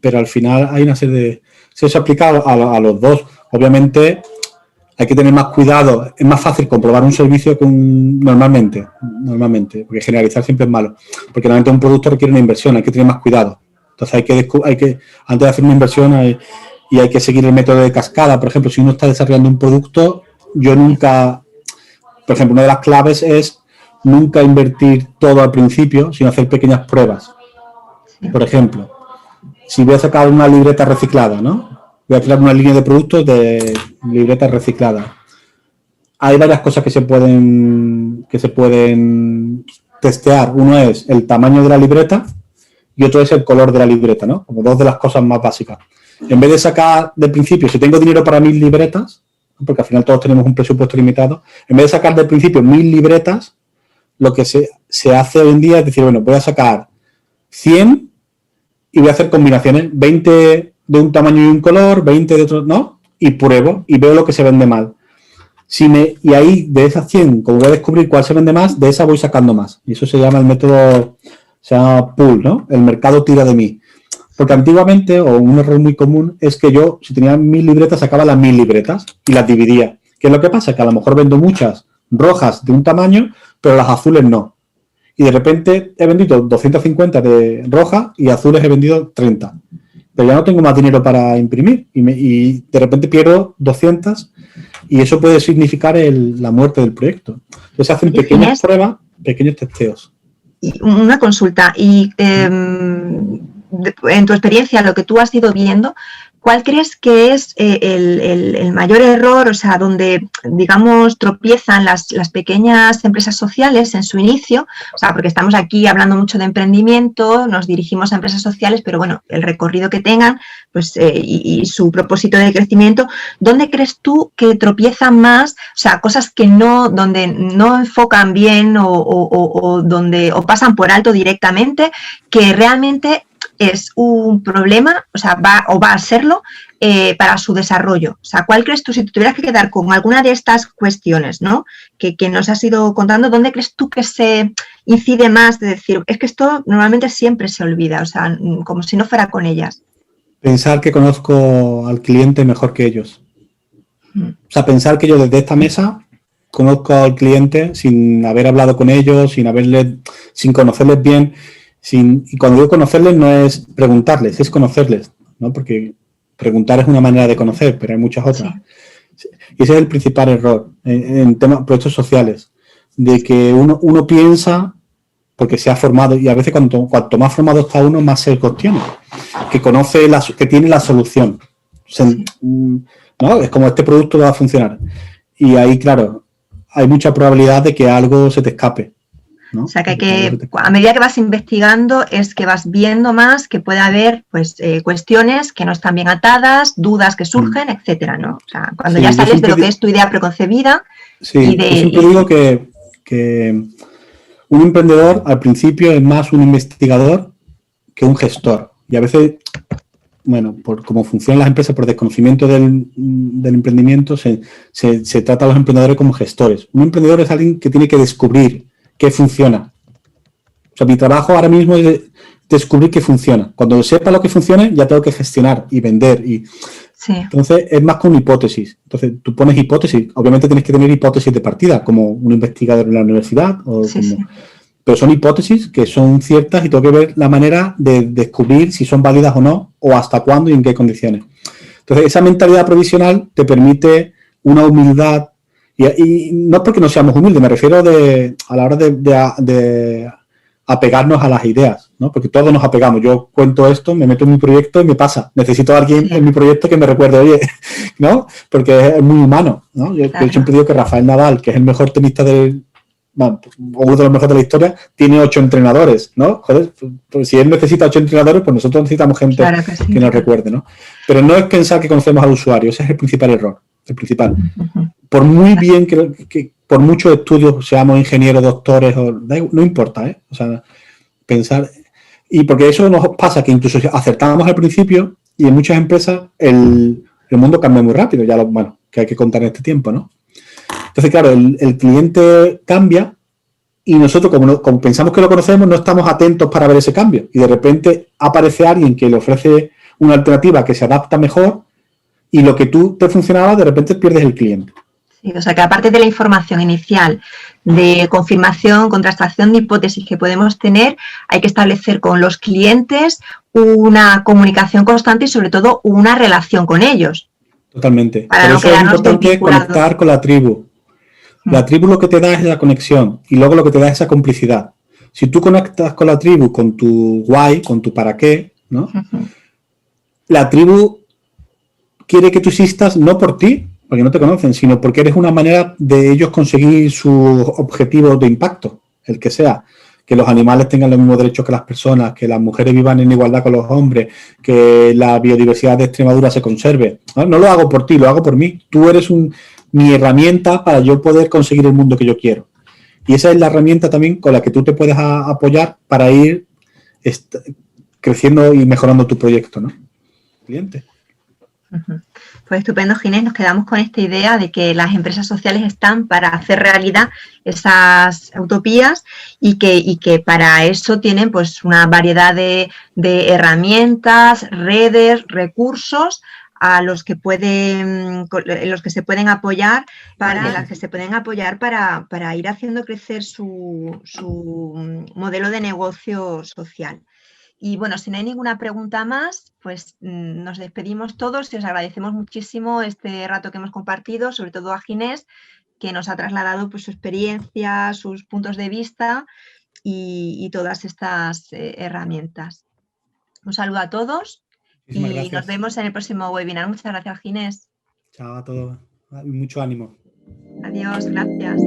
pero al final hay una serie de... Si eso aplica a los dos, obviamente hay que tener más cuidado, es más fácil comprobar un servicio que normalmente, porque generalizar siempre es malo, porque normalmente un producto requiere una inversión, hay que tener más cuidado. Entonces hay que antes de hacer una inversión hay que seguir el método de cascada. Por ejemplo, si uno está desarrollando un producto, yo nunca, por ejemplo, una de las claves es nunca invertir todo al principio, sino hacer pequeñas pruebas. Por ejemplo, si voy a sacar una libreta reciclada, ¿no? Voy a crear una línea de productos de libretas recicladas. Hay varias cosas que se pueden testear. Uno es el tamaño de la libreta y otro es el color de la libreta, ¿no? Como dos de las cosas más básicas. En vez de sacar de principio, si tengo dinero para 1000 libretas, porque al final todos tenemos un presupuesto limitado, en vez de sacar de principio 1000 libretas, lo que se hace hoy en día es decir, bueno, voy a sacar 100 y voy a hacer combinaciones, 20 de un tamaño y un color, 20 de otro, ¿no? Y pruebo y veo lo que se vende mal. Y ahí, de esas 100, como voy a descubrir cuál se vende más, de esa voy sacando más. Y eso se llama el método, se llama pull, ¿no? El mercado tira de mí. Porque antiguamente, o un error muy común, es que yo, si tenía 1000 libretas, sacaba las 1000 libretas y las dividía. ¿Qué es lo que pasa? Que a lo mejor vendo muchas rojas de un tamaño, pero las azules no. Y de repente he vendido 250 de rojas y azules he vendido 30. Pero ya no tengo más dinero para imprimir y de repente pierdo 200 y eso puede significar la muerte del proyecto. Entonces se hacen pequeñas pruebas, pequeños testeos. Una consulta, y en tu experiencia, lo que tú has ido viendo, ¿cuál crees que es el mayor error, o sea, donde, digamos, tropiezan las pequeñas empresas sociales en su inicio? O sea, porque estamos aquí hablando mucho de emprendimiento, nos dirigimos a empresas sociales, pero bueno, el recorrido que tengan pues, y su propósito de crecimiento, ¿dónde crees tú que tropiezan más? O sea, cosas que donde no enfocan bien o pasan por alto directamente, que realmente es un problema, o sea, va a serlo para su desarrollo. O sea, ¿cuál crees tú, si te tuvieras que quedar con alguna de estas cuestiones, ¿no?, que nos has ido contando, dónde crees tú que se incide más de decir, es que esto normalmente siempre se olvida, o sea, como si no fuera con ellas? Pensar que conozco al cliente mejor que ellos. O sea, pensar que yo desde esta mesa conozco al cliente sin haber hablado con ellos, sin conocerles bien. Y cuando digo conocerles no es preguntarles, es conocerles, ¿no? Porque preguntar es una manera de conocer, pero hay muchas otras. Sí. Y ese es el principal error en temas proyectos sociales, de que uno piensa, porque se ha formado, y a veces cuanto más formado está uno, más sesgos tiene, que conoce, que tiene la solución. ¿No? Es como este producto va a funcionar. Y ahí, claro, hay mucha probabilidad de que algo se te escape, ¿no? O sea, que a medida que vas investigando es que vas viendo más que puede haber pues cuestiones que no están bien atadas, dudas que surgen, etcétera, ¿no? O sea, cuando ya sales de lo que es tu idea preconcebida. Sí, yo siempre digo que un emprendedor al principio es más un investigador que un gestor. Y a veces, bueno, por cómo funcionan las empresas, por desconocimiento del emprendimiento, se trata a los emprendedores como gestores. Un emprendedor es alguien que tiene que descubrir qué funciona. O sea, mi trabajo ahora mismo es descubrir qué funciona. Cuando sepa lo que funcione, ya tengo que gestionar y vender. Entonces, es más que una hipótesis. Entonces, tú pones hipótesis. Obviamente tienes que tener hipótesis de partida, como un investigador en la universidad. Pero son hipótesis que son ciertas y tengo que ver la manera de descubrir si son válidas o no, o hasta cuándo y en qué condiciones. Entonces, esa mentalidad provisional te permite una humildad. Y no es porque no seamos humildes, me refiero a la hora de apegarnos a las ideas, ¿no? Porque todos nos apegamos. Yo cuento esto, me meto en mi proyecto y me pasa. Necesito a alguien en mi proyecto que me recuerde, oye, ¿no? Porque es muy humano, ¿no? Yo siempre digo que Rafael Nadal, que es el mejor tenista uno de los mejores de la historia, tiene 8 entrenadores, ¿no? Joder, pues si él necesita 8 entrenadores, pues nosotros necesitamos gente que nos recuerde, ¿no? Pero no es pensar que conocemos al usuario, ese es el principal error, el principal. Por muy bien que por muchos estudios seamos ingenieros, doctores, no importa, ¿eh? O sea, pensar. Y porque eso nos pasa que incluso acertamos al principio y en muchas empresas el mundo cambia muy rápido, que hay que contar en este tiempo, ¿no? Entonces, claro, el cliente cambia y nosotros, como pensamos que lo conocemos, no estamos atentos para ver ese cambio. Y de repente aparece alguien que le ofrece una alternativa que se adapta mejor y lo que tú te funcionaba, de repente pierdes el cliente. Sí, o sea, que aparte de la información inicial de confirmación, contrastación de hipótesis que podemos tener, hay que establecer con los clientes una comunicación constante y sobre todo una relación con ellos. Totalmente. Por eso es importante conectar con la tribu. La tribu lo que te da es la conexión y luego lo que te da es esa complicidad. Si tú conectas con la tribu, con tu why, con tu para qué, ¿no? La tribu quiere que tú existas no por ti, porque no te conocen, sino porque eres una manera de ellos conseguir sus objetivos de impacto, el que sea. Que los animales tengan los mismos derechos que las personas, que las mujeres vivan en igualdad con los hombres, que la biodiversidad de Extremadura se conserve. No lo hago por ti, lo hago por mí. Tú eres mi herramienta para yo poder conseguir el mundo que yo quiero. Y esa es la herramienta también con la que tú te puedes apoyar para ir creciendo y mejorando tu proyecto, ¿no? Cliente. Pues estupendo, Ginés, nos quedamos con esta idea de que las empresas sociales están para hacer realidad esas utopías y que para eso tienen pues una variedad de herramientas, redes, recursos en los que se pueden apoyar para ir haciendo crecer su modelo de negocio social. Y bueno, si no hay ninguna pregunta más, pues nos despedimos todos y os agradecemos muchísimo este rato que hemos compartido, sobre todo a Ginés, que nos ha trasladado pues, su experiencia, sus puntos de vista y todas estas herramientas. Un saludo a todos y nos vemos en el próximo webinar. Muchas gracias, Ginés. Chao a todos. Mucho ánimo. Adiós, gracias.